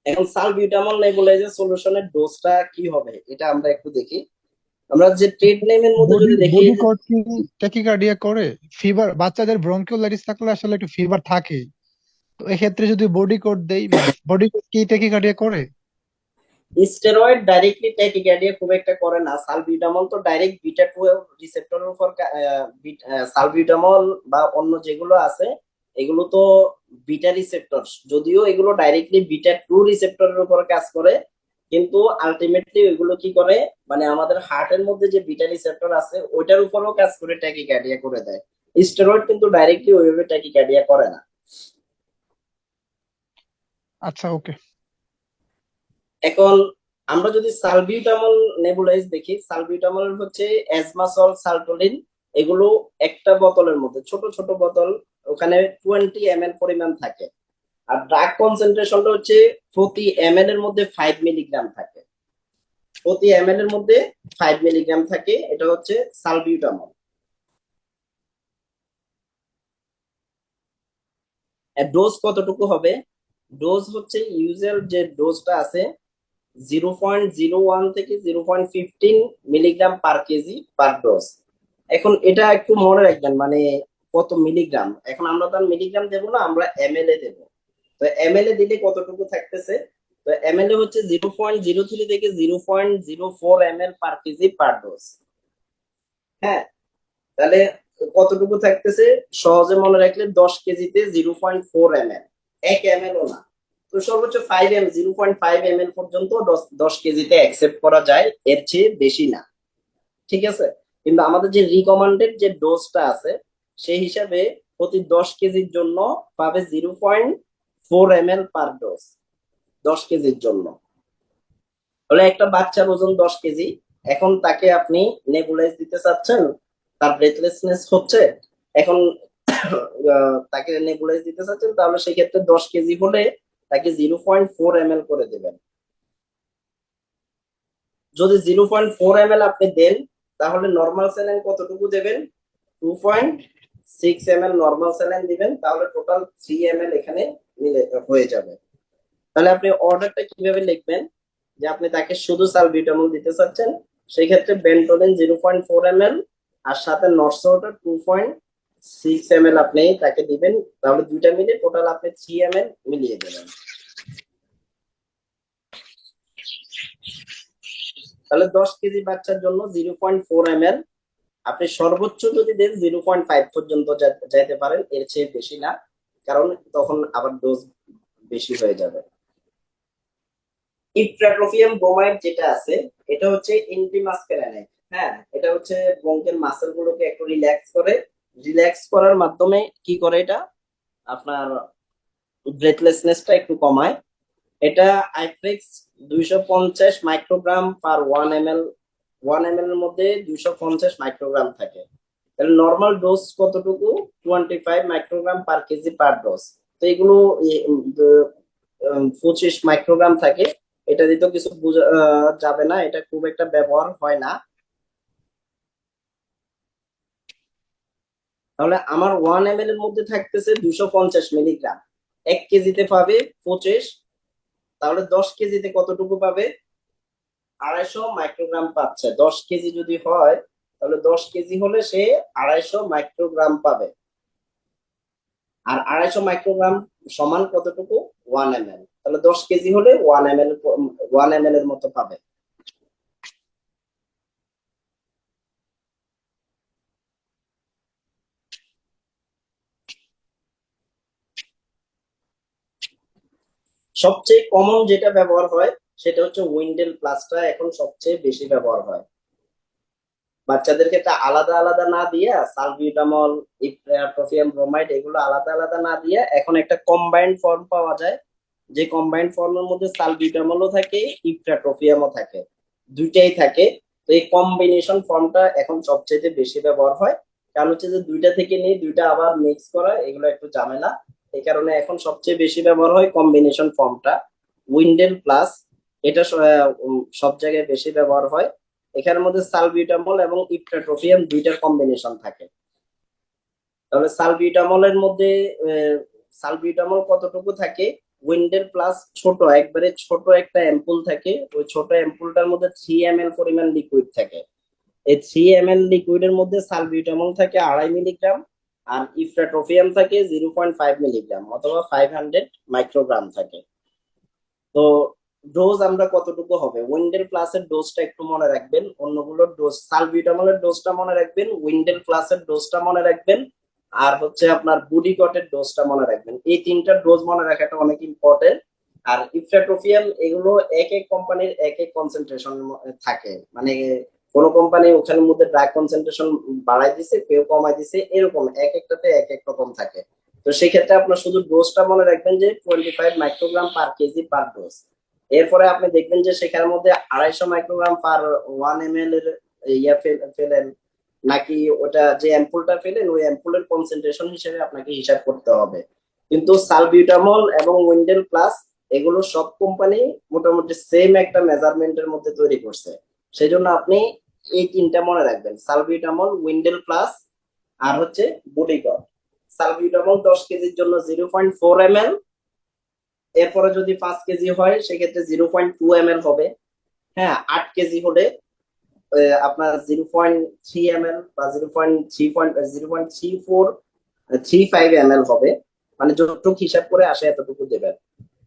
এখন সালবিউটামল নেবুলাইজার সলিউশনের ডোজটা কি হবে এটা আমরা একটু দেখি। আমরা যে ট্রেড নেমের মধ্যে বডি যদি দেখি, বডি কট কি ট্যাকিকার্ডিয়া করে? ফিভার, বাচ্চাদের ব্রঙ্কিওলাইটিস থাকলে আসলে একটু ফিভার থাকে। তো এক্ষেত্রে যদি বডি কোট দেই, বডি কোট কি ট্যাকিকার্ডিয়া করে? স্টেরয়েড ডাইরেক্টলি ট্যাকিকার্ডিয়া খুব একটা করে না। সালবিউটামল তো ডাইরেক্ট বিটা 12 রিসেপ্টরের উপর সালবিউটামল বা অন্য যেগুলো আছে এগুলো তো বিটা রিসেপ্টর, যদিও এগুলো ডাইরেক্টলি বিটা 2 রিসেপ্টরের উপর কাজ করে, কিন্তু আলটিমেটলি ওইগুলো কি করে, মানে আমাদের হার্টের মধ্যে যে বিটা রিসেপ্টর আছে ওইটার উপরও কাজ করে ট্যাকিকার্ডিয়া করে দেয়। স্টেরয়েড কিন্তু ডাইরেক্টলি ওইভাবে ট্যাকিকার্ডিয়া করে না। আচ্ছা, ওকে। এখন আমরা যদি সালবিউটামল নেবুলাইজ দেখি, সালবিউটামল হচ্ছে এজমাসল, সালটোলিন, এগুলো একটা বোতলের মধ্যে, ছোট ছোট বোতল, ওখানে 20 ml পরিমাণ থাকে। আর ড্রাগ কনসেন্ট্রেশনটা হচ্ছে প্রতি ml এর মধ্যে 5 মিলিগ্রাম থাকে। প্রতি ml এর মধ্যে 5 মিলিগ্রাম থাকে, এটা হচ্ছে সালবিউটামল। ডোজ কতটুকু হবে? ডোজ হচ্ছে ইউজুয়াল যে ডোজটা আছে 0.01 থেকে 0.15 মিলিগ্রাম পার কেজি পার ডোজ। এখন এটা একটু মনে রাখবেন, মানে কত মিলিগ্রাম, এখন আমরা তো আর মিলিগ্রাম দেবো না, আমরা এমএল এ দেবো। তো এমএল এ দিলে কতটুকু থাকতেছে, তো এমএল এ হচ্ছে 0.03 থেকে 0.04 ml পার কেজি পার ডোজ। হ্যাঁ, তাহলে কতটুকু থাকতেছে, সহজে মনে রাখলে 10 কেজিতে 0.4 ml, 1 ml ও না। তো সর্বোচ্চ 5 ml, 0.5 ml পর্যন্ত 10 কেজিতে অ্যাকসেপ্ট করা যায়, এর চেয়ে বেশি না। ঠিক আছে, কিন্তু আমাদের যে রিকমান্ডেড যে ডোজটা আছে সেই হিসাবে প্রতি 10 কেজির জন্য পাবে 0.4 ml পার ডোজ, 10 কেজির জন্য। তাহলে একটা বাচ্চার ওজন 10 কেজি, এখন তাকে আপনি নেবুলাইজ দিতে চাচ্ছেন, তার ব্রেথলেসনেস হচ্ছে, এখন তাকে নেবুলাইজ দিতে চাচ্ছেন, তাহলে সেক্ষেত্রে 10 কেজি হলে তাকে 0.4 ml করে দেবেন। যদি 0.4 ml আপনি দেন, তাহলে নর্মাল স্যালাইন কতটুকু দেবেন, 2.6 ml নর্মাল স্যালাইন দিবেন, তাহলে টোটাল 3 ml এখানে মিলে হয়ে যাবে। তাহলে আপনি অর্ডারটা কিভাবে লিখবেন, যে আপনি তাকে শুধু সালবিউটামল দিতে চাচ্ছেন, সেই ক্ষেত্রে বেন্টোলিন 0.4 ml আর সাথে নরসোটা 2.6 ml আপনি তাকে দিবেন, তাহলে দুইটা মিলে টোটাল আপনি 3 ml মিলিয়ে দেবেন। তাহলে 10 কেজি বাচ্চার জন্য 0.4 ml, আপনি সর্বোচ্চ যদি দেন 0.5 পর্যন্ত যাইতে পারেন, এর চেয়ে বেশি না, কারণ তখন আবার ডোজ বেশি হয়ে যাবে। ইপ্রাট্রোফিয়াম ব্রোমাইড যেটা আছে, এটা হচ্ছে ইন্টিমাসকেরানাইট। হ্যাঁ, এটা হচ্ছে ব্রঙ্কের মাসেল গুলোকে একটু রিল্যাক্স করে, রিল্যাক্স করার মাধ্যমে কি করে, এটা আপনার ব্রেথলেসনেসটা একটু কমায়। এটা আইফ্লেক্স 250 মাইক্রোগ্রাম পার 1 ml, 1 ml এর মধ্যে 250 মাইক্রোগ্রাম থাকে। তাহলে নর্মাল ডোজ কতটুকু, 25 মাইক্রোগ্রাম পার কেজি পার ডোজ। তো এগুলো 25 মাইক্রোগ্রাম থাকে, এটা দিতেও কিছু বোঝা যাবে না, এটা খুব একটা ব্যবহার হয় না। তাহলে আমার 1 ml এর মধ্যে থাকতেছে 250 মিলিগ্রাম, 1 কেজিতে পাবে 25, তাহলে 10 কেজিতে কতটুকু পাবে, 250 মাইক্রোগ্রাম পাচ্ছে। 10 কেজি যদি হয়, তাহলে 10 কেজি হলে সে 250 মাইক্রোগ্রাম পাবে। আর 250 মাইক্রোগ্রাম সমান কতটুকু, 1 ml, তাহলে 10 কেজি হলে 1 ml, 1 ml এর মতো পাবে। সবচেয়ে কমন যেটা ব্যবহার হয় সেটা হচ্ছে উইন্ডেল প্লাসটা এখন সবচেয়ে বেশি ব্যবহার হয়। বাচ্চাদের ক্ষেত্রে আলাদা আলাদা না দিয়ে সালবিউটামল, ইপ্রাট্রোফিয়াম ব্রোমাইড এগুলো আলাদা আলাদা না দিয়ে এখন একটা কম্বাইন্ড ফর্ম পাওয়া যায়, যে কম্বাইন্ড ফর্মের মধ্যে সালবিউটামলও থাকে, ইপ্রাট্রোফিয়ামও থাকে, দুইটাই থাকে। তো এই কম্বিনেশন ফর্মটা এখন সবচেয়ে বেশি ব্যবহার হয়, কারণ হচ্ছে যে দুইটা থেকে নিয়ে দুইটা আবার মিক্স করা এগুলো একটু ঝামেলা। এই কারণে এখন সবচেয়ে বেশি ব্যবহার হয় কম্বিনেশন ফর্মটা, উইন্ডেল প্লাস। এটা সব জায়গায় বেশি ব্যবহার হয়। এখানের মধ্যে সালবিউটামল এবং ইপ্রাট্রোফিয়াম দুইটার কম্বিনেশন থাকে। তাহলে সালবিউটামলের মধ্যে সালবিউটামল কতটুকু থাকে, উইন্ডেল প্লাস ছোট, একবারে ছোট একটা অ্যাম্পুল থাকে, ওই ছোট অ্যাম্পুলটার মধ্যে 3 ml পরিমাণ লিকুইড থাকে। এই 3 ml লিকুইডের মধ্যে সালবিউটামল থাকে 2.5 মিলিগ্রাম, আর ইপ্রাট্রোফিয়াম থাকে 0.5 মিলিগ্রাম অথবা 500 মাইক্রোগ্রাম থাকে। তো ডোজ আমরা কতটুকু হবে, উইন্ডেল প্লাসের ডোজটা একটু মনে রাখবেন, অন্যগুলোর ডোজ, সালবিউটামলের ডোজটা মনে রাখবেন, উইন্ডেল প্লাসের ডোজটা মনে রাখবেন, আর হচ্ছে আপনার বুডিকটের ডোজটা মনে রাখবেন। এই তিনটা ডোজ মনে রাখাটা অনেক ইম্পর্টেন্ট। আর ইপ্রাট্রোফিয়াম এগুলো এক এক কোম্পানির এক এক কনসেন্ট্রেশন থাকে, মানে কোনো কোম্পানি ওখানের মধ্যে ড্রাগ কনসেন্ট্রেশন বাড়াই দিছে, কেউ কমাই দিছে, এরকম এক একটাতে এক এক রকম থাকে। তো সেক্ষেত্রে আপনার শুধু ডোজটা মনে রাখবেন যে 25 মাইক্রোগ্রাম পার কেজি পার ডোজ। এরপরে আপনি দেখবেন যে সেখানের মধ্যে 250 মাইক্রোগ্রাম পার 1 ml এর ইয়া ফেলেন, নাকি ওটা যে অ্যাম্পুলটা ফেলেন ওই অ্যাম্পুলের কনসেন্ট্রেশন হিসেবে আপনাকে হিসাব করতে হবে। কিন্তু সালবিউটামল এবং উইন্ডেল প্লাস এগুলো সব কোম্পানি মোটামুটি সেম একটা মেজারমেন্টের মধ্যে তৈরি করছে। সেই জন্য আপনি এই তিনটা মনে রাখবেন, সালবিউটামল, উইন্ডেল প্লাস, আর হচ্ছে বুডিকট। সালবিউটামল 10 কেজির জন্য 0.4 ml, এরপরে যদি 5 কেজি হয় সেক্ষেত্রে 0.2 ml হবে। হ্যাঁ, 8 কেজি হলে আপনার 0.3 ml বা 0.3 0.34 35 ml হবে, মানে যতটুকু হিসাব করে আসে এতটুকু দেবেন।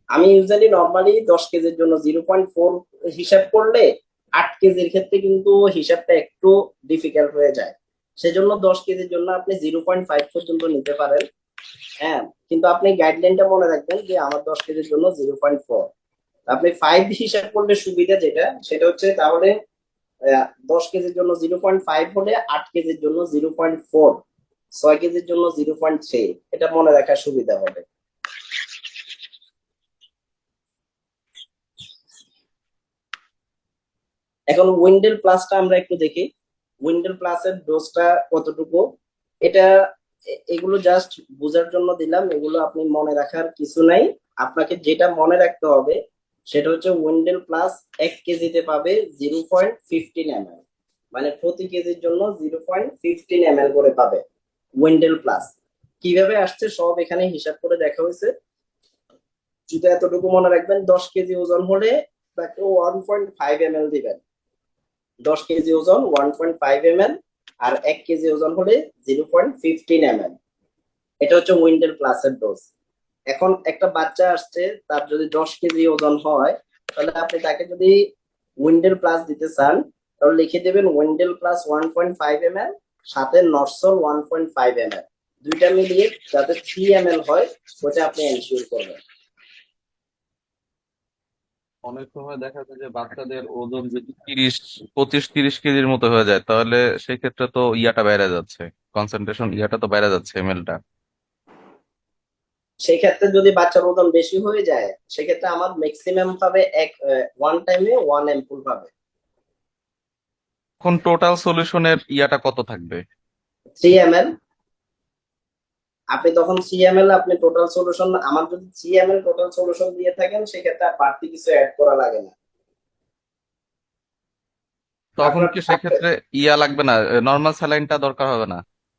আমি ইউজুয়ালি নর্মালি 10 কেজির জন্য 0.4 হিসাব করলে 8 কেজির ক্ষেত্রে কিন্তু হিসাবটা একটু ডিফিকাল্ট হয়ে যায়। সেজন্য 10 কেজির জন্য আপনি 0.5 পর্যন্ত নিতে পারেন। হ্যাঁ, কিন্তু আপনি গাইডলাইনটা মনে রাখবেন যে আমার 10 কেজির জন্য 0.4। আপনি 5 হিসাব করলে সুবিধা যেটা সেটা হচ্ছে তাহলে 10 কেজির জন্য 0.5 হলে 8 কেজির জন্য 0.4, 6 কেজির জন্য 0.3, এটা মনে রাখার সুবিধা হবে। এখন উইন্ডেল প্লাসটা আমরা একটু দেখি। উইন্ডেল প্লাসের ডোজটা কতটুকু, এটা এগুলো জাস্ট বোঝার জন্য দিলাম, এগুলো আপনি মনে রাখার কিছু নাই। আপনাকে যেটা মনে রাখতে হবে সেটা হচ্ছে উইন্ডেল প্লাস 1 কেজিতে পাবে 0.15 ml, মানে প্রতি কেজির জন্য 0.15 ml করে পাবে উইন্ডেল প্লাস। কিভাবে আসছে সব এখানে হিসাব করে দেখা হয়েছে। যদি এতটুকু মনে রাখবেন, 10 কেজি ওজন হলে তাকে 1.5 ml দিবেন। 10 কেজি ওজন 1.5 ml, আর 1 কেজি ওজন হলে 0.15 ml। এটা হচ্ছে উইন্ডেল প্লাসের ডোজ। এখন একটা বাচ্চা আসছে, তার যদি 10 কেজি ওজন হয়, তাহলে আপনি তাকে যদি উইন্ডেল প্লাস দিতে চান তাহলে লিখে দেবেন উইন্ডেল প্লাস 1.5 ml, সাথে নরসল 1.5 ml, দুইটা মিলিয়ে যাতে 3 ml হয় ওটা আপনি এনশিওর করবেন। অনেক সময় দেখা যায় যে বাচ্চাদের ওজন যদি 25-30 কেজির মতো হয়ে যায়, তাহলে সেই ক্ষেত্রে তো ইয়াটা বেড়ে যাচ্ছে, কনসেন্ট্রেশন ইয়াটা তো বেড়ে যাচ্ছে, এমএলটা। সেক্ষেত্রে যদি বাচ্চার ওজন বেশি হয়ে যায়, সেক্ষেত্রে আমার ম্যাক্সিমাম পাবে ওয়ান টাইমে 1 অ্যাম্পুল পাবে। এখন টোটাল সলিউশনের ইয়াটা কত থাকবে? 3 ml। আপনি তখন 3 ml আপনি টোটাল সলিউশন, আমার যদি 3 ml টোটাল সলিউশন দিয়ে থাকেন সেক্ষেত্রে আর বাড়তি কিছু অ্যাড করা লাগে না। তখন আপনার কি সেক্ষেত্রে ইয়া লাগবে না, নর্মাল স্যালাইনটা দরকার হবে না?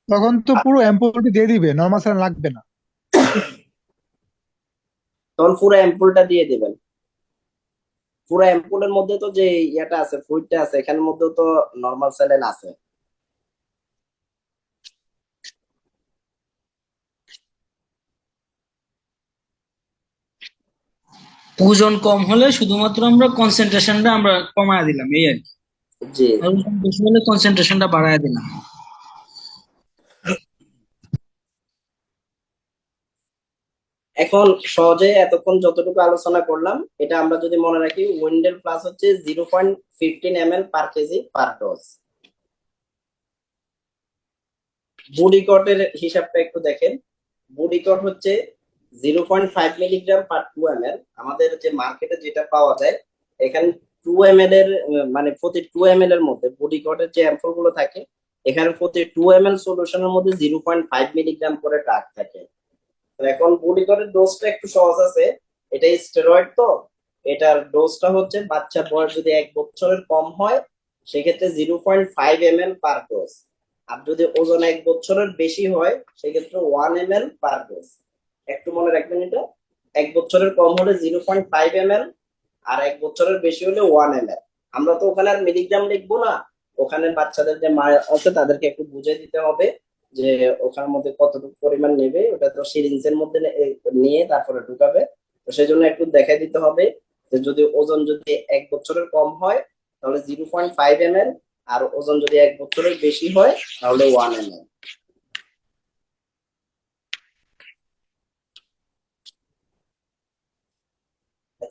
তখন তো পুরো অ্যাম্পুলটি দিয়ে দিবে, নর্মাল স্যালাইন লাগবে না। তখন পুরো অ্যাম্পুলটা দিয়ে দিবেন। পুরো অ্যাম্পুলের মধ্যে তো যে ইয়াটা আছে, ফ্লুইডটা আছে, এখানের মধ্যেও তো নর্মাল স্যালাইন আছে। ওজন কম হলে শুধুমাত্র আমরা কনসেন্ট্রেশনটা আমরা কমায় দিলাম এই আর কি। জি। আর ওজন বেশি হলে কনসেন্ট্রেশনটা বাড়ায় দিলাম। এখন সহজে এতক্ষণ যতটুকু আলোচনা করলাম এটা আমরা যদি মনে রাখি, উইন্ডেল প্লাস হচ্ছে 0.15 ml পার কেজি পার ডোজ। বুডিকটের হিসাবটা একটু দেখেন। বুডিকট হচ্ছে 0.5 মিলিগ্রাম পার 2 ml। আমাদের যে মার্কেটে যেটা পাওয়া যায়, এখানে 2 ml এর মানে প্রতি 2 ml এর মধ্যে বুডিকটের যে অ্যাম্পুল গুলো থাকে, এখানে প্রতি 2 ml সলিউশনের মধ্যে 0.5 মিলিগ্রাম করে ড্রাগ থাকে। তো এখন বুডিকটের ডোজটা একটু সহজ আছে। এটা স্টেরয়েড তো, এটার ডোজটা হচ্ছে বাচ্চার বয়স যদি 1 বছরের কম হয় সেক্ষেত্রে 0.5 ml পার ডোজ, আর যদি ওজন 1 বছরের বেশি হয় সেক্ষেত্রে 1 ml পার ডোজ। একটু মনে রাখবেন এটা, 1 বছরের কম হলে 0.5 ml, আর 1 বছরের বেশি হলে 1 ml। আমরা তো ওখানে আর মিলিগ্রাম লিখবো না, ওখানে বাচ্চাদের যে মা আছে তাদেরকে একটু বুঝে দিতে হবে যে ওখানের মধ্যে কতটুকু পরিমাণ নেবে, ওটা তো সিরিঞ্জের মধ্যে নিয়ে তারপরে ঢুকাবে। তো সেই জন্য একটু দেখাই দিতে হবে যে যদি ওজন যদি 1 বছরের কম হয় তাহলে 0.5 ml, আর ওজন যদি 1 বছরের বেশি হয় তাহলে 1 ml।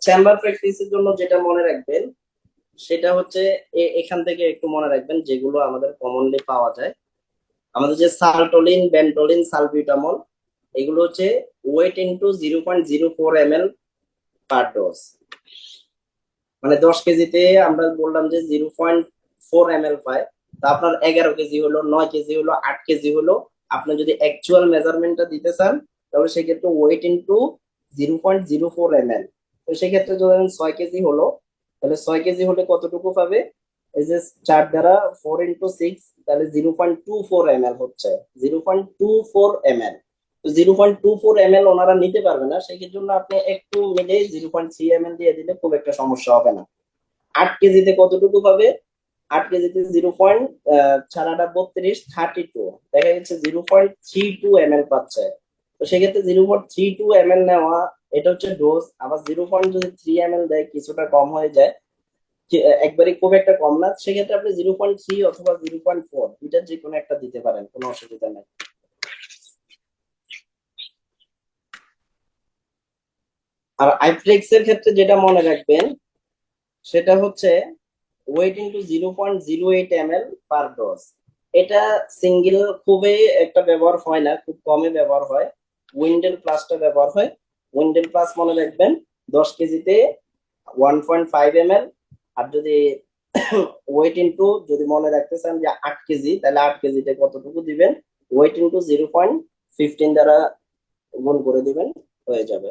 চেম্বার প্র্যাকটিসের জন্য যেটা মনে রাখবেন সেটা হচ্ছে এখান থেকে একটু মনে রাখবেন যেগুলো আমাদের কমনলি পাওয়া যায়। আমাদের যে সালটোলিন, বেন্টোলিন, সালবিউটামল, এগুলো হচ্ছে ওয়েট ইন্টু 0.04 ml পার ডোজ। মানে 10 কেজিতে আমরা বললাম যে 0.4 ml পায়। তা আপনার 11 কেজি হলো, 9 কেজি হলো, 8 কেজি হলো, আপনি যদি অ্যাকচুয়াল মেজারমেন্টটা দিতে চান তাহলে সেক্ষেত্রে ওয়েট ইন্টু 0.04 ml। তো সেক্ষেত্রে ধরেন 6 কেজি হলো, তাহলে 6 কেজি হলে কতটুকু পাবে? এই যে 4 দ্বারা 4 × 6, তাহলে 0.24 ml হচ্ছে, 0.24 ml। তো 0.24 ml ওনারা নিতে পারবে না, সেই জন্য আপনি একটু মিলে 0.3 ml দিয়ে দিলে খুব একটা সমস্যা হবে না। 8 কেজিতে কতটুকু পাবে? 8 কেজিতে 0. ছাড়াটা 32 দেখা যাচ্ছে 0.32 ml পাচ্ছে। তো সেক্ষেত্রে 0.32 ml নেওয়া, এটা হচ্ছে ডোজ। আবার 0.3 ml দেয়, কিছুটা কম হয়ে যায়, একবারে খুব একটা কম না। সেক্ষেত্রে আপনি 0.3 অথবা 0.4 দুইটার যে কোনো একটা দিতে পারেন, কোনো অসুবিধা নেই। আর আইফ্লেক্স এর ক্ষেত্রে যেটা মনে রাখবেন সেটা হচ্ছে ওয়েট ইন্টু 0.08 ml পার ডোজ। এটা সিঙ্গেল খুবই একটা ব্যবহার হয় না, খুব কমই ব্যবহার হয়। উইন্ডেল প্লাসটা ব্যবহার হয়। উইন্ডেল প্লাস মনে রাখবেন 10 কেজিতে 1.5 ml। আর যদি ওয়েট ইন্টু যদি মনে রাখতে চান যে 8 কেজি, তাহলে 8 কেজিতে কতটুকু দিবেন, ওয়েট ইন্টু 0.15 দ্বারা গুণ করে দিবেন, হয়ে যাবে।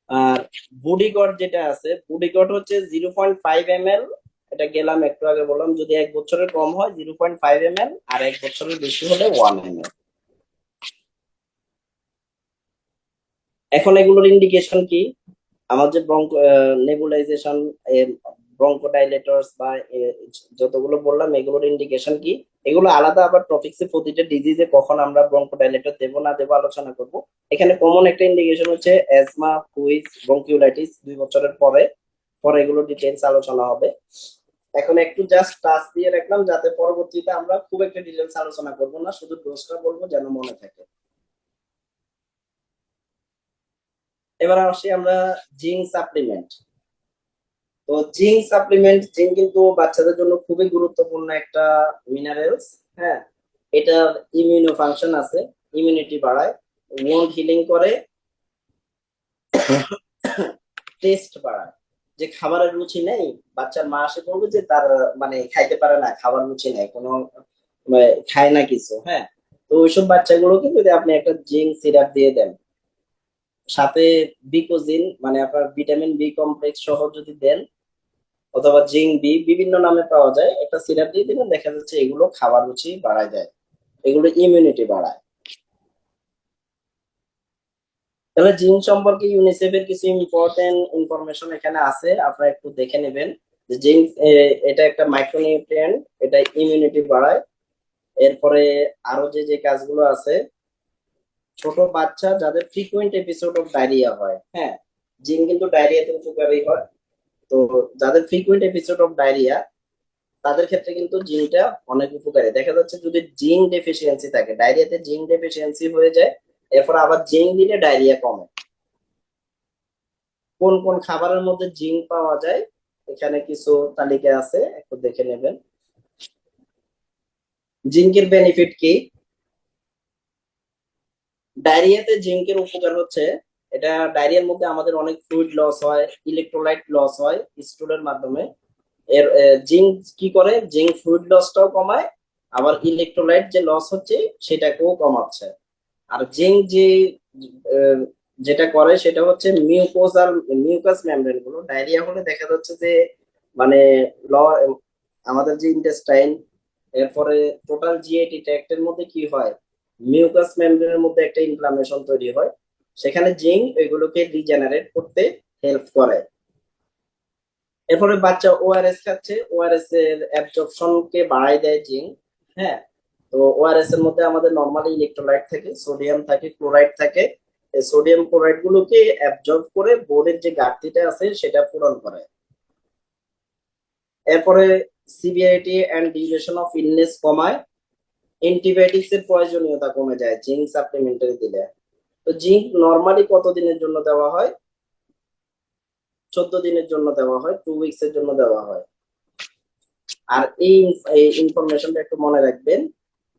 আর বুডিকট যেটা আছে, বুডিকট হচ্ছে 0.5 ml। এটা গেলাম একটু আগে বললাম, যদি 1 বছরের কম হয় 0.5 ml, আর 1 বছরের বেশি হলে 1 ml। এখন এগুলোর ইন্ডিকেশন কি? আমার যে নেবুলাইজেশন, ব্রঙ্কোডাইলেটরস বা যতগুলো বললাম, এগুলোর ইন্ডিকেশন কি? এগুলো আলাদা আবার টপিকসে, প্রতিটা ডিজিজে কখন আমরা ব্রঙ্কোডাইলেটর দেবো না দেবো আলোচনা করব। এখানে কমন একটা ইন্ডিকেশন হচ্ছে অ্যাজমা, হুইজ, ব্রঙ্কিওলাইটিস 2 বছরের পরে পরে এগুলো ডিটেলস আলোচনা হবে। এখন একটু জাস্ট টাচ দিয়ে রাখলাম, যাতে পরবর্তীতে আমরা খুব একটা ডিটেলস আলোচনা করব না, শুধু ডোজটা বলবো যেন মনে থাকে। এবার আসি আমরা জিঙ্ক সাপ্লিমেন্ট। তো জিঙ্ক সাপ্লিমেন্ট, জিঙ্ক কিন্তু বাচ্চাদের জন্য খুবই গুরুত্বপূর্ণ একটা মিনারেলস। হ্যাঁ, এটার ইমিউনো ফাংশন আছে, ইমিউনিটি বাড়ায়, ওন্ড হিলিং করে, টেস্ট বাড়ায়। যে খাবারের রুচি নেই, বাচ্চার মা এসে বলবে যে তার মানে খাইতে পারে না, খাবার রুচি নেই, কোনো খায় না কিছু। হ্যাঁ, তো ওইসব বাচ্চাগুলোকে যদি আপনি একটা জিঙ্ক সিরাপ দিয়ে দেন, সাথে বিকোজিন মানে আপনার ভিটামিন বি কমপ্লেক্স সহ যদি দেন, অথবা জিঙ্ক বি বিভিন্ন নামে পাওয়া যায়, একটা সিরাপ দিয়ে দিলে দেখা যাচ্ছে এগুলো খাবার রুচি বাড়ায় দেয়, এগুলো ইমিউনিটি বাড়ায়। তাহলে জিঙ্ক সম্পর্কে ইউনিসেফের কিছু ইম্পর্টেন্ট ইনফরমেশন এখানে আছে, আপনারা একটু দেখে নেবেন। যে জিঙ্ক, এটা একটা মাইক্রোনিউট্রিয়েন্ট, এটা ইমিউনিটি বাড়ায়। এরপরে আরো যে যে কাজগুলো আছে, ছোট বাচ্চা যাদের ফ্রিকুয়েন্ট এপিসোড অফ ডায়রিয়া হয়, হ্যাঁ, জিঙ্ক কিন্তু ডায়রিয়াতে উপকারী হয়। তো যাদের ফ্রিকুয়েন্ট এপিসোড অফ ডায়রিয়া, তাদের ক্ষেত্রে কিন্তু জিঙ্কটা অনেক উপকারী। দেখা যাচ্ছে যদি জিঙ্ক ডেফিসিয়েন্সি থাকে, ডায়রিয়াতে জিঙ্ক ডেফিসিয়েন্সি হয়ে যায়, এরপর আবার জিঙ্ক দিলে ডায়রিয়া কমে। কোন কোন খাবারের মধ্যে জিঙ্ক পাওয়া যায়, এখানে কিছু তালিকা আছে, একটু দেখে নেবেন। জিঙ্কের বেনিফিট কি? ডায়রিয়াতে জিঙ্কের উপকার হচ্ছে, এটা ডায়রিয়ার মধ্যে আমাদের অনেক ফ্লুইড লস হয়, ইলেকট্রোলাইট লস হয় স্টুলের মাধ্যমে। এর জিঙ্ক কি করে, জিঙ্ক ফ্লুইড লসটাও কমায়, আবার ইলেকট্রোলাইট যে লস হচ্ছে সেটাকেও কমাচ্ছে। আর জিঙ্ক যে আহ, যেটা করে সেটা হচ্ছে মিউকোজাল, মিউকাস মেমব্রেন গুলো ডায়রিয়া হলে দেখা যাচ্ছে যে মানে আমাদের যে ইন্টেস্টাইন, এরপরে টোটাল জিআইটি ট্র্যাক্টের মধ্যে কি হয়, মিউকাস মেমব্রেনের মধ্যে একটা ইনফ্লামেশন তৈরি হয়। সেখানে জিঙ্ক এগুলোকে রিজেনারেট করতে হেল্প করে। এরপরে বাচ্চা ওআরএস খাচ্ছে, ওআরএস এর অ্যাবজর্পশন কে বাড়ায় দেয় জিঙ্ক। হ্যাঁ, তো ওআরএস এর মধ্যে আমাদের নরমালি ইলেকট্রোলাইট থাকে, সোডিয়াম থাকে, ক্লোরাইড থাকে। এই সোডিয়াম ক্লোরাইড গুলোকে অ্যাবজর্ব করে বোর্ডের যে ঘাটতিটা আছে সেটা পূরণ করে। এরপরে severity and duration of illness কমায়, অ্যান্টিবায়োটিক্স এর প্রয়োজনীয়তা কমে যায় জিঙ্ক সাপ্লিমেন্টারি দিলে। তো জিঙ্ক নরমালি কতদিনের জন্য দেওয়া হয়? 14 দিনের জন্য দেওয়া হয়, 2 উইকস এর জন্য দেওয়া হয়। আর এই ইনফরমেশনটা একটু মনে রাখবেন,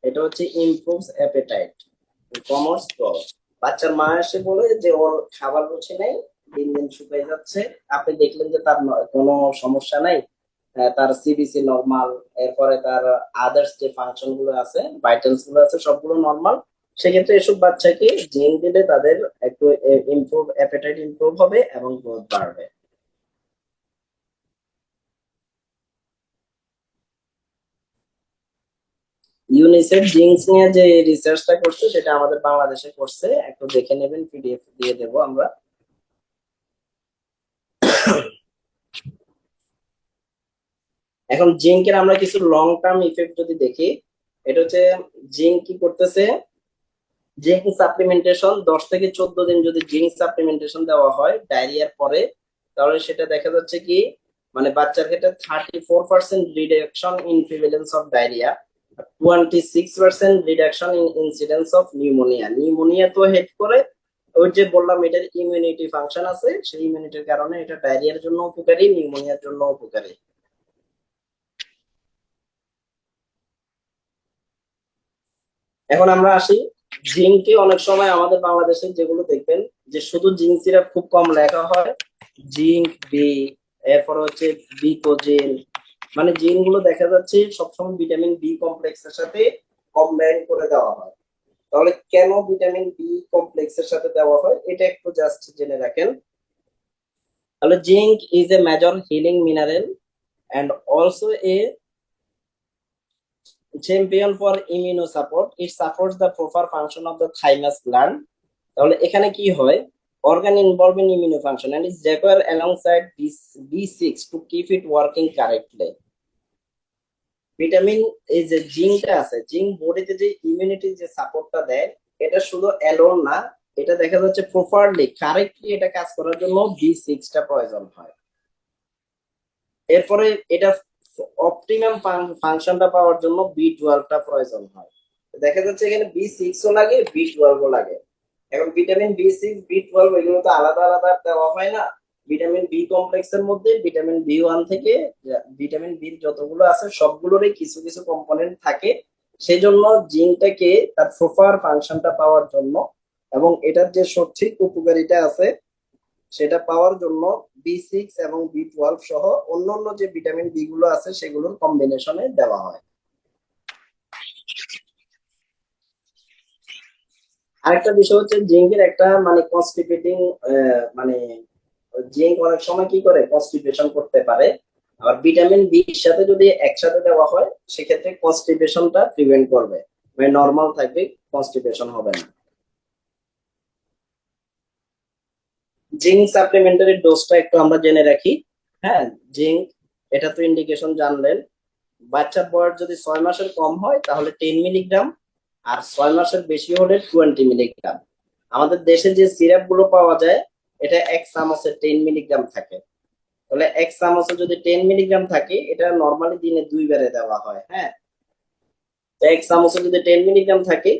এটা হচ্ছে ইমপ্রুভস অ্যাপেটাইট, কমার্স ক্রস। বাচ্চার মা এসে বলে যে ওর খাবার রুচি নেই, দিন দিন শুকিয়ে যাচ্ছে, আপনি দেখলেন যে তার কোনো সমস্যা নাই, তার সিবিসি নরমাল, এরপরে তার আদার্স যে ফাংশন গুলো আছে, ভাইটালস গুলো আছে, সবগুলো নরমাল। সেক্ষেত্রে এসব বাচ্চাকে জিঙ্ক দিলে তাদের একটু ইমপ্রুভ, অ্যাপেটাইট ইমপ্রুভ হবে এবং গ্রোথ বাড়বে। ইউনিসেফ জিঙ্কস নিয়ে যে রিসার্চটা করছে সেটা আমাদের বাংলাদেশে করছে, একটু দেখে নেবেন, পিডিএফ দিয়ে দেবো আমরা। এখন জিঙ্কের আমরা কিছু লং টার্ম ইফেক্ট যদি দেখি, এটা হচ্ছে জিঙ্ক কি করতেছে, জিঙ্ক সাপ্লিমেন্টেশন 10 থেকে 14 দিন যদি জিঙ্ক সাপ্লিমেন্টেশন দেওয়া হয় ডায়রিয়ার পরে, তাহলে সেটা দেখা যাচ্ছে কি মানে বাচ্চার ক্ষেত্রে 34% reduction in prevalence of diarrhoea, 26% reduction in incidence of pneumonia. Pneumonia তো হেড করে, ওই যে বললাম এটার ইমিউনিটি ফাংশন আছে, সেই ইমিউনিটির কারণে এটা ডায়রিয়ার জন্য উপকারী, নিউমোনিয়ার জন্য উপকারী। এখন আমরা আসি জিঙ্কে, অনেক সময় আমাদের বাংলাদেশে যেগুলো দেখবেন যে শুধু জিঙ্ক সিরাপ খুব কম লেখা হয়, জিঙ্ক বি, এরপর হচ্ছে বিকোজিন, মানে জিন গুলো দেখা যাচ্ছে সবসময় ভিটামিন বি কমপ্লেক্সের সাথে কম্বাইন করে দেওয়া হয়। তাহলে কেন ভিটামিন বি কমপ্লেক্সের সাথে দেওয়া হয় এটা একটু জাস্ট জেনে রাখেন। তাহলে zinc is a major healing mineral and also a champion for immunosupport. It supports the proper function of the thymus gland. তাহলে এখানে কি হয়, organ involved in immunofunction and is required alongside this B6 to keep it working correctly. Vitamin এই যে জিঙ্কটা আছে, zinc বডিতে যে immunity যে সাপোর্টটা দেয়, এটা শুধু অ্যালোন না, এটা দেখা যাচ্ছে প্রপারলি কারেক্টলি এটা কাজ করার জন্য B6টা প্রয়োজন হয়। এরপরে এটা অপটিমাম ফাংশনটা পাওয়ার জন্য B12টা প্রয়োজন হয়। দেখা যাচ্ছে এখানে B6ও লাগে, B12ও লাগে। এখন ভিটামিন B6 B12 এগুলো তো আলাদা আলাদা দেওয়া হয় না, ভিটামিন বি কমপ্লেক্সের মধ্যে ভিটামিন B1 থেকে ভিটামিন বি যতগুলো আছে সবগুলোরই কিছু কিছু কম্পোনেন্ট থাকে। সেই জন্য জিঙ্কটাকে তার প্রপার ফাংশনটা পাওয়ার জন্য এবং এটার যে সঠিক উপকারিতা আছে সেটা পাওয়ার জন্য B6 এবং B12 সহ অন্যান্য যে ভিটামিন বি গুলো আছে সেগুলোর কম্বিনেশনে দেওয়া হয়। আরেকটা বিষয় হচ্ছে জিঙ্কের একটা মানে কনস্টিপেটিং, মানে জিঙ্ক অনেক সময় কি করে কনস্টিপেশন করতে পারে। আবার ভিটামিন বি এর সাথে যদি একসাথে দেওয়া হয় সেক্ষেত্রে কনস্টিপেশনটা প্রিভেন্ট করবে, মানে নর্মাল থাকবে, কনস্টিপেশন হবে না। জিঙ্ক সাপ্লিমেন্টারি ডোজটা একটু আমরা জেনে রাখি। হ্যাঁ, জিঙ্ক এটা তো ইন্ডিকেশন জানলেন। বাচ্চার বয়স যদি 6 মাসের কম হয় তাহলে 10 মিলিগ্রাম, আর 6 মাসের বেশি হলে 20 মিলিগ্রাম। আমাদের দেশে যে সিরাপ গুলো পাওয়া যায় এটা 1 চামচে 10 মিলিগ্রাম থাকে। তাহলে 1 চামচে যদি 10 মিলিগ্রাম থাকে এটা নর্মালি দিনে 2 বারে দেওয়া হয়। হ্যাঁ, 1 চামচে যদি 10 মিলিগ্রাম থাকে,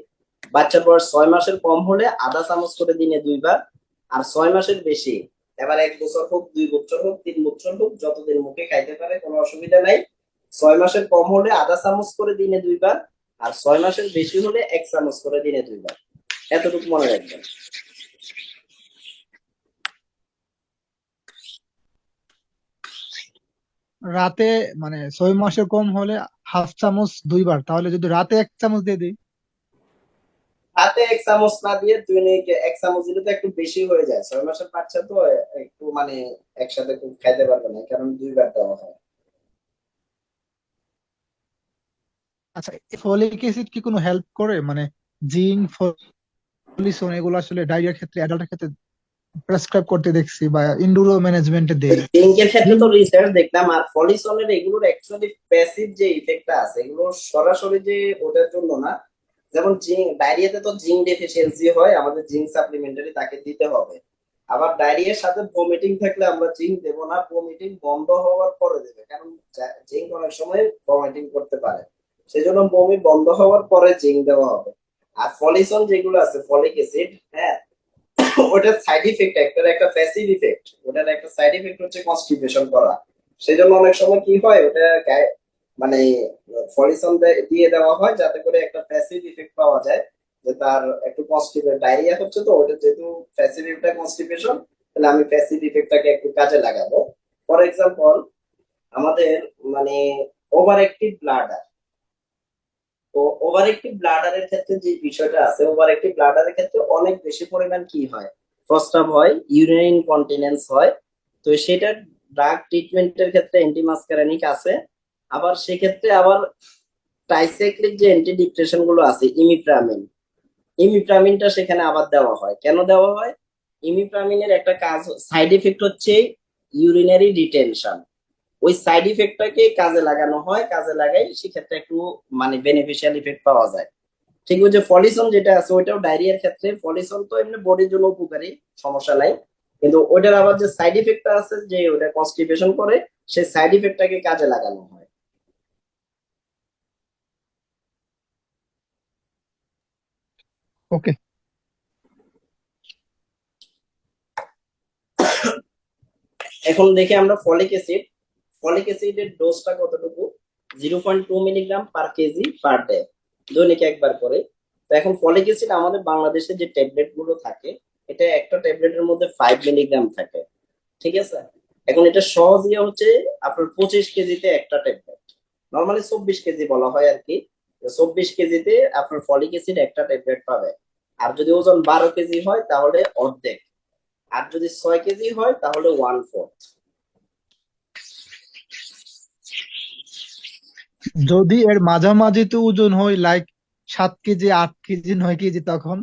বাচ্চার বয়স 6 মাসের কম হলে আধা চামচ করে দিনে 2 বার, আর 6 মাসের বেশি, এবার 1 বছর হোক 2 বছর হোক 3 বছর হোক যতদিন মুখে খাইতে পারে কোনো অসুবিধা নাই, 6 মাসের কম হলে আধা চামচ করে দিনে 2 বার, আর 6 মাসের বেশি হলে 1 চামচ করে দিনে 2 বার। এতটুকু মনে রাখবেন। রাতে মানে 6 মাসের কম হলে হাফ চামচ 2 বার, তাহলে যদি রাতে 1 চামচ দিয়ে দিই। হাতে 1 চামচ না দিয়ে দৈনিক 1 চামচ দিলে তো একটু বেশি হয়ে যায়, 6 মাসের বাচ্চা তো একটু মানে একসাথে খুব খাইতে পারবে না, কারণ 2 বার দেওয়া হয়। আচ্ছা, ফলিক অ্যাসিড কি কোনো হেল্প করে, মানে জিঙ্ক ফলিসন এগুলো আসলে ডায়রিয়ার ক্ষেত্রে অ্যাডাল্টের ক্ষেত্রে প্রেসক্রাইব করতে দেখছি বা ইনডোর ম্যানেজমেন্টে দেই। জিঙ্কের ক্ষেত্রে তো জিঙ্ক রিসার্চ দেখলাম, আর ফলিসনের এগুলোর অ্যাকচুয়ালি প্যাসিভ যে ইফেক্টটা আছে এগুলো সরাসরি যে ওটার জন্য না। যেমন জিঙ্ক ডায়রিয়াতে তো জিঙ্ক ডেফিসিয়েন্সি হয়, আমাদের জিঙ্ক সাপ্লিমেন্টারি তাকে দিতে হবে। আবার ডায়রিয়ার সাথে ভমিটিং থাকলে আমরা জিঙ্ক দেবো না, ভমিটিং বন্ধ হওয়ার পরে দেবে, কারণ জিঙ্ক অনেক সময় ভমিটিং করতে পারে, সেজন্য বমি বন্ধ হওয়ার পরে জিঙ্ক দেওয়া হবে। আর ফলিসন যেগুলো আছে ফলিক অ্যাসিড, হ্যাঁ, ওটার সাইড ইফেক্ট একটা প্যাসিভ ইফেক্ট, ওটার একটা সাইড ইফেক্ট হচ্ছে কনস্টিপেশন করা। সেজন্য অনেক সময় কি হয় ওটা মানে ফলিসন দিয়ে দেওয়া হয় যাতে করে একটা প্যাসিভ ইফেক্ট পাওয়া যায়, যে তার একটু কনস্টিপেশন ডায়রিয়া হচ্ছে তো ওটা যেহেতু প্যাসিভ ইফেক্ট কনস্টিপেশন, তাহলে আমি প্যাসিভ ইফেক্টটাকে একটু কাজে লাগাবো। ফর এক্সাম্পল আমাদের মানে ওভার অ্যাক্টিভ ব্লাডার, তো ওভার অ্যাক্টিভ ব্লাডারের ক্ষেত্রে যে বিষয়টা আছে, ওভার অ্যাক্টিভ ব্লাডারের ক্ষেত্রে অনেক বেশি পরিমাণ কি হয়, প্রস্রাব হয়, ইউরিনারি ইনকন্টিনেন্স হয়। তো সেটা ড্রাগ ট্রিটমেন্টের ক্ষেত্রে অ্যান্টিমাসকারেনিক আছে। আবার সেক্ষেত্রে আবার ট্রাইসাইক্লিক যে অ্যান্টি ডিপ্রেশন গুলো আছে ইমিপ্রামিন, ইমিপ্রামিনটা সেখানে আবার দেওয়া হয়। কেন দেওয়া হয়, ইমিপ্রামিনের একটা কাজ সাইড ইফেক্ট হচ্ছে ইউরিনারি রিটেনশন। ওই সাইড ইফেক্টটাকে কাজে লাগানো হয়, কাজে লাগাই সেক্ষেত্রে একটু মানে বেনিফিশিয়াল ইফেক্ট পাওয়া যায়। ঠিক ওই যে ফলিসন যেটা আছে ওইটাও ডায়রিয়ার ক্ষেত্রে, ফলিসন তো এমনি বডির জন্য উপকারী, সমস্যা নাই, কিন্তু ওইটার আবার যে সাইড ইফেক্টটা আছে যে ওটা কনস্টিপেশন করে, সেই সাইড ইফেক্টটাকে কাজে লাগানো হয়। ওকে। এখন দেখি আমরা ফলিক অ্যাসিড, ফলিক অ্যাসিডের ডোজটা কতটুকু, 0.2 milligram per KG per day, দৈনিক একবার করে। তো এখন ফলিক অ্যাসিড আমাদের বাংলাদেশে যে ট্যাবলেট গুলো থাকে, এটা একটা ট্যাবলেটের মধ্যে 5 মিলিগ্রাম থাকে, ঠিক আছে। এখন এটা সহজ ইয়ে হচ্ছে আপনার 25 কেজিতে একটা ট্যাবলেট, নর্মালি 24 কেজি বলা হয় আর কি। 24 কেজিতে আপনার ফলিক অ্যাসিড একটা ট্যাবলেট পাবে। আর যদি ওজন 12 কেজি হয় তাহলে অর্ধেক, আর যদি 6 কেজি হয় তাহলে 1/4। যদি এর মাঝামাঝি তো ওজন হয়, লাইক 7 কেজি, 8 কেজি, 9 কেজি, তখন?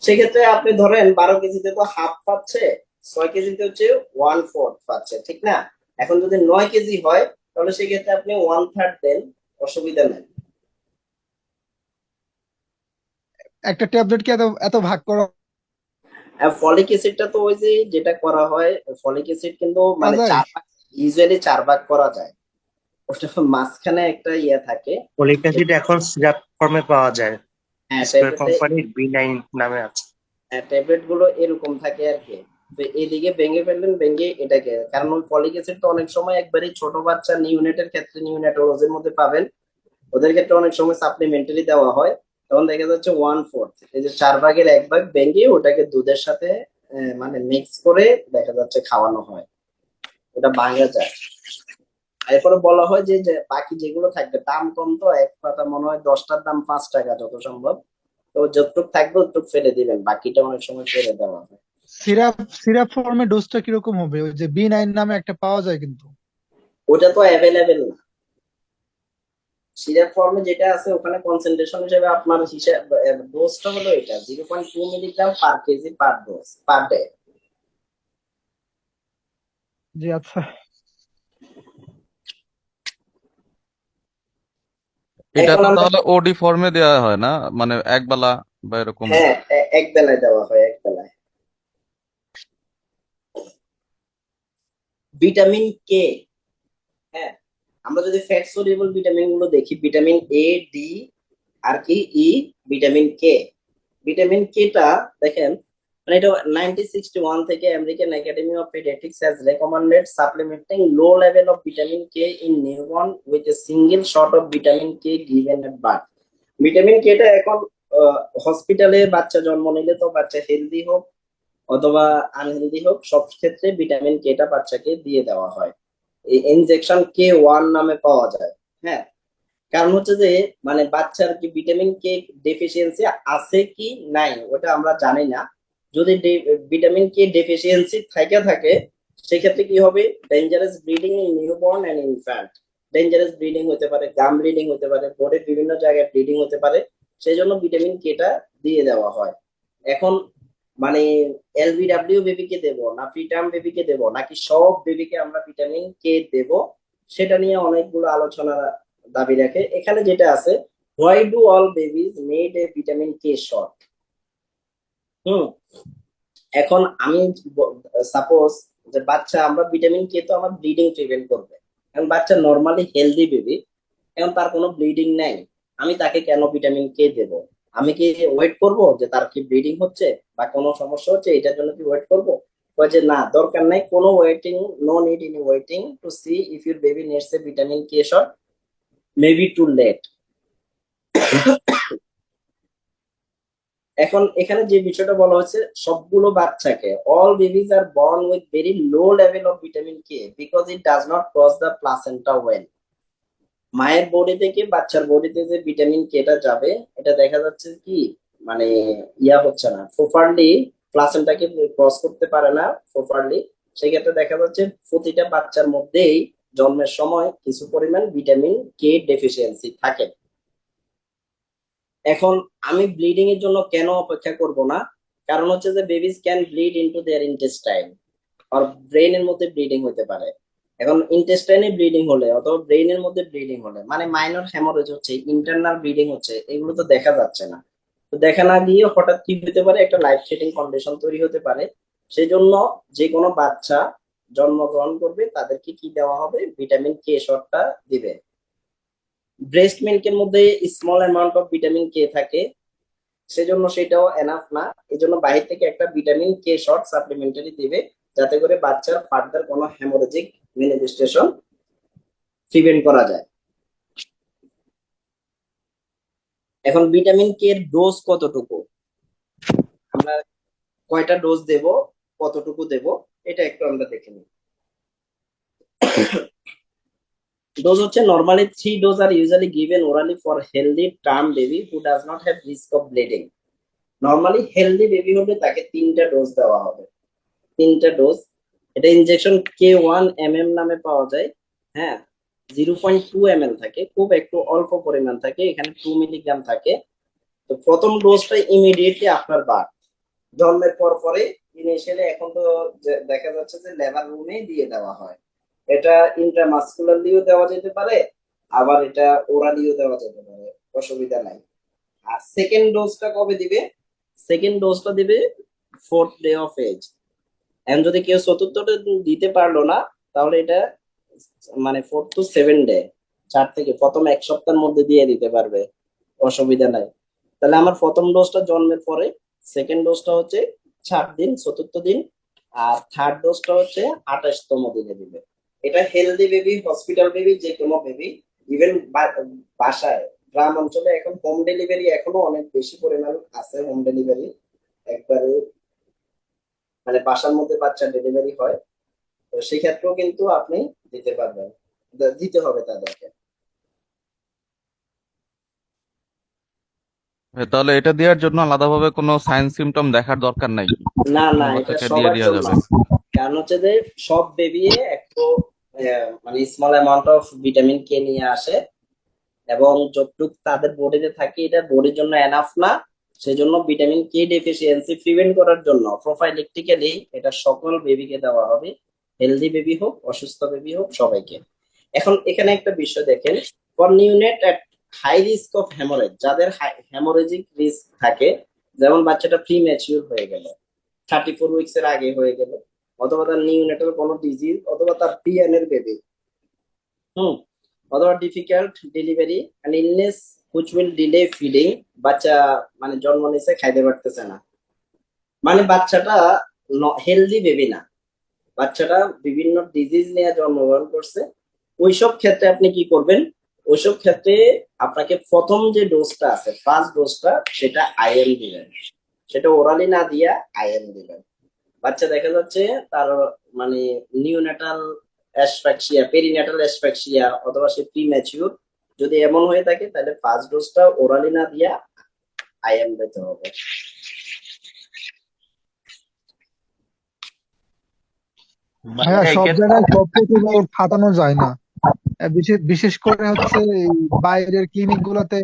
সেক্ষেত্রে আপনি ধরেন 12 কেজিতে তো হাফ পাচ্ছে, 6 কেজিতে হচ্ছে 1/4 পাচ্ছে, ঠিক না। এখন যদি 9 কেজি হয় তাহলে সেক্ষেত্রে আপনি 1/3 দেন, অসুবিধা নেই। একটা ট্যাবলেট কি এত এত ভাগ করা ফলিক অ্যাসিডটা তো ওই যে যেটা করা হয়, ফলিক অ্যাসিড কিন্তু মানে যায়? 4 ভাগ, ইউজুয়ালি 4 ভাগ করা যায়। ওটা মাঝখানে একটা ইয়ে থাকে। ফলিক অ্যাসিড এখন সিরাপ ফর্মে পাওয়া যায়, হ্যাঁ, স্কয়ার কোম্পানির B9 নামে আছে। ট্যাবলেট গুলো এরকম থাকে আর কি। তো এদিকে ভেঙে ফেললেন, ভেঙে এটাকে, কারণ ওই ফলিক অ্যাসিড তো অনেক সময় একবারই ছোট বাচ্চা নিউনেটের ক্ষেত্রে, নিউনেটোলজির মধ্যে পাবেন, ওদের ক্ষেত্রে অনেক সময় সাপ্লিমেন্টারি দেওয়া হয়। তখন দেখা যাচ্ছে 1/4, এই যে 4 ভাগের 1 ভাগ ভেঙে ওটাকে দুধের সাথে মানে মিক্স করে দেখা যাচ্ছে খাওয়ানো হয়, ওটা ভাঙা যায়। এরপরে বলা হয় যে যে বাকি যেগুলো থাকবে, দাম কম তো, এক পাতা মনে হয় 10টার দাম 5 টাকা যত সম্ভব, তো যতটুক থাকবে ততটুক ফেলে দিবেন, বাকিটা অনেক সময় ফেলে দেওয়া হয়। সিরাপ সিরাপ ফর্মে ডোজটা কিরকম হবে? ওই যে B9 নামে একটা পাওয়া যায় কিন্তু। ওটা তো অ্যাভেলেবেল না, সিরাপ ফর্মে যেটা আছে ওখানে কনসেন্ট্রেশন হিসেবে আপনার হিসাব, ডোজটা হলো এটা 0.2 মিলিগ্রাম পার কেজি পার ডোজ পার ডে। জি, আচ্ছা। এটা এখন তো আমরা, তাহলে ওডি ফর্মে দেওয়া হয় না, মানে এক বেলা বা এরকম? হ্যাঁ, এক বেলায় দেওয়া হয়, এক বেলায়। ভিটামিন কে, হ্যাঁ, আমরা যদি ফ্যাট সলিউবল ভিটামিন গুলো দেখি, ভিটামিন এ, ডি, আর কি ই, ভিটামিন কে। ভিটামিন কেটা দেখেন, মানে এটা 1961 থেকে American Academy of Pediatrics has recommended supplementing low level of vitamin K in newborn with a single shot of vitamin K given at birth. Vitamin কেটা এখন হসপিটালে বাচ্চা জন্ম নিলে, তো বাচ্চা হেলদি হোক অথবা আনহেলদি হোক, সব ক্ষেত্রে ভিটামিন কেটা বাচ্চাকে দিয়ে দেওয়া হয়। এই ইনজেকশন K1 নামে পাওয়া যায়। হ্যাঁ, কারণ হচ্ছে যে মানে বাচ্চার কি ভিটামিন কে ডেফিসিয়েন্সি আছে কি নাই ওটা আমরা জানি না। যদি ভিটামিন কে ডেফিসিয়েন্সি থাকে থাকে, সেক্ষেত্রে কি হবে, dangerous bleeding in newborn and infant, dangerous bleeding হতে পারে, গাম ব্লিডিং হতে পারে, বডির বিভিন্ন জায়গায় ব্লিডিং হতে পারে, সেই জন্য ভিটামিন কেটা দিয়ে দেওয়া হয়। এখন মানে এলবিডব্লিউ বেবিকে দেব না প্রিটার্ম বেবিকে দেব নাকি সব বেবিকে আমরা ভিটামিন কে দেব, সেটা নিয়ে অনেকগুলো আলোচনা দাবি রাখে। এখানে যেটা আছে, why do all babies need a vitamin K shot. হুম, এখন আমি সাপোজ যে বাচ্চা, আমরা ভিটামিন কে তো আমার ব্লিডিং প্রিভেন্ট করবে, এখন বাচ্চা নর্মালি হেলদি বেবি, এখন তার কোনো ব্লিডিং নাই, আমি তাকে কেন ভিটামিন কে দেব? আমি কি ওয়েট করব যে তার কি ব্লিডিং হচ্ছে বা কোনো সমস্যা হচ্ছে এটার জন্য কি ওয়েট করব? কয় যে না, দরকার নাই কোনো waiting, no need in waiting to see if your baby needs a vitamin K shot, maybe too late. এখন এখানে যে বিষয়টা বলা হচ্ছে, সবগুলো বাচ্চাকে, all babies are born with very low level of vitamin K because it does not cross the placenta well. মায়ের body থেকে বাচ্চার বডিতে যে ভিটামিন কেটা যাবে, এটা দেখা যাচ্ছে কি মানে ইয়া হচ্ছে না প্রপারলি, প্লাসেন্টাকে ক্রস করতে পারে না প্রপারলি। সেক্ষেত্রে দেখা যাচ্ছে প্রতিটা বাচ্চার মধ্যেই জন্মের সময় কিছু পরিমাণ ভিটামিন কে ডেফিসিয়েন্সি থাকে। এখন আমি ব্লিডিং এর জন্য কেন অপেক্ষা করব না? কারণ হচ্ছে যে babies can bleed into their intestine, আর ব্রেনের মধ্যে ব্লিডিং হতে পারে। এখন ইন্টেস্টাইনে ব্লিডিং হলে অথবা ব্রেইনের মধ্যে ব্লিডিং হলে মানে মাইনর হ্যামোরেজ হচ্ছে, ইন্টারনাল ব্লিডিং হচ্ছে, এগুলো তো দেখা যাচ্ছে না। তো দেখা না গিয়ে হঠাৎ কি হতে পারে, একটা লাইফ থ্রেটিং কন্ডিশন তৈরি হতে পারে। সেই জন্য যে কোনো বাচ্চা জন্মগ্রহণ করবে তাদেরকে কি দেওয়া হবে, ভিটামিন কে শটটা দিবে। ব্রেস্ট মিল্কের মধ্যে স্মল অ্যামাউন্ট অফ ভিটামিন কে থাকে, সেজন্য সেটাও এনাফ না। এই জন্য বাইরে থেকে একটা ভিটামিন কে শর্ট সাপ্লিমেন্টারি দিবে, যাতে করে বাচ্চার ফার্দার কোনো হ্যামোরেজিক ম্যানিফেস্টেশন প্রিভেন্ট করা যায়। এখন ভিটামিন কে এর ডোজ কতটুকু, আমরা কয়টা ডোজ দেব, কতটুকু দেব, এটা একটু আমরা দেখে নিই। ডোজ হচ্ছে normally 3 dose are usually given orally for healthy term baby who does not have risk of bleeding. Normally healthy baby হলে তাকে 3টা ডোজ দেওয়া হবে, 3টা ডোজ। এটা ইনজেকশন K1 mm নামে পাওয়া যায়। হ্যাঁ, 0.2 ml থাকে, খুব একটু অল্প পরিমাণ থাকে, এখানে 2 মিলিগ্রাম থাকে। তো প্রথম ডোজটা ইমিডিয়েটলি আপনার বার্থ, জন্মের পর পরে ইনিশিয়ালি। এখন তো দেখা যাচ্ছে যে লেবার রুমে দিয়ে দেওয়া হয়। এটা ইন্ট্রামাসকুলারলিও দেওয়া যেতে পারে, আবার এটা ওরালিও দেওয়া যেতে পারে, অসুবিধা নাই। আর সেকেন্ড ডোজটা কবে দিবে, সেকেন্ড ডোজটা দিবে 4th ডে অফ এজ। এখন যদি কেউ চতুর্থটা দিতে পারলো না, তাহলে এটা মানে 4 to 7 ডে, 4 থেকে প্রথম 1 সপ্তাহের মধ্যে দিয়ে দিতে পারবে, অসুবিধা নাই। তাহলে আমার প্রথম ডোজটা জন্মের পরে, সেকেন্ড ডোজটা হচ্ছে 4 দিন, চতুর্থ দিন, আর থার্ড ডোজটা হচ্ছে 28তম দিনে দিবে। এটা হেলদি বেবি, হসপিটাল বেবি, যে কোনো বেবি, ইভেন বাসায়, গ্রাম অঞ্চলে এখন হোম ডেলিভারি এখনো অনেক বেশি পরিমাণ আছে। হোম ডেলিভারি একবারে মানে বাসার মধ্যে বাচ্চা ডেলিভারি হয়, তো সেক্ষেত্রেও কিন্তু আপনি দিতে পারবেন, দিতে হবে তাদেরকে। তাহলে এটা দেওয়ার জন্য আলাদাভাবে কোনো সাইন সিমটম দেখার দরকার নাই, না না, কোনো এটা বাচ্চাকে দিয়ে সবার দেওয়া জন্য। যাবে? কারণ হচ্ছে যে সব বেবি একটু মানে স্মল অ্যামাউন্ট অফ ভিটামিন কে নিয়ে আসে, এবং যতটুকু তাদের বডিতে থাকে এটা বডির জন্য এনাফ না। সেজন্য ভিটামিন কে ডেফিসিয়েন্সি প্রিভেন্ট করার জন্য প্রোফাইলেকটিক্যালি এটা সকল বেবিকে দেওয়া হবে, হেলদি বেবি হোক অসুস্থ বেবি হোক সবাইকে। এখন এখানে একটা বিষয় দেখেন, for neonate at high risk of haemorrhage, যাদের হ্যামোরেজিক রিস্ক থাকে, যেমন বাচ্চাটা প্রি ম্যাচিউর হয়ে গেল, 34 উইকস এর আগে হয়ে গেল, অথবা তার নিউনেটাল কোনো ডিজিজ, অথবা তার পিএন এর বেবি, হুম, অথবা difficult delivery and illness which will delay feeding, বাচ্চা মানে জন্ম নিছে খাইতে পারতেছে না, মানে বাচ্চাটা হেলদি বেবি না, বাচ্চাটা বিভিন্ন ডিজিজ নিয়ে জন্মগ্রহণ করছে। ওইসব ক্ষেত্রে আপনি কি করবেন, ওইসব ক্ষেত্রে আপনাকে প্রথম যে ডোজটা আছে, ফার্স্ট ডোজটা, সেটা আইএম দিবেন, সেটা ওরালি না দিয়া আইএম দিবেন। বাচ্চা দেখা যাচ্ছে তার মানে নিউনেটাল অ্যাসফ্যাক্সিয়া, পেরিনেটাল অ্যাসফ্যাক্সিয়া, অথবা সে প্রিম্যাচিউর, যদি এমন হয়ে থাকে তাহলে ফার্স্ট ডোজটা ওরালি না দিয়া আইএম দিতে হবে। ভাইয়া সব জায়গায় সব প্রোটোকল খাটানো যায় না। বিশেষ বিশেষ করে হচ্ছে এই বাইরের ক্লিনিক গুলোতে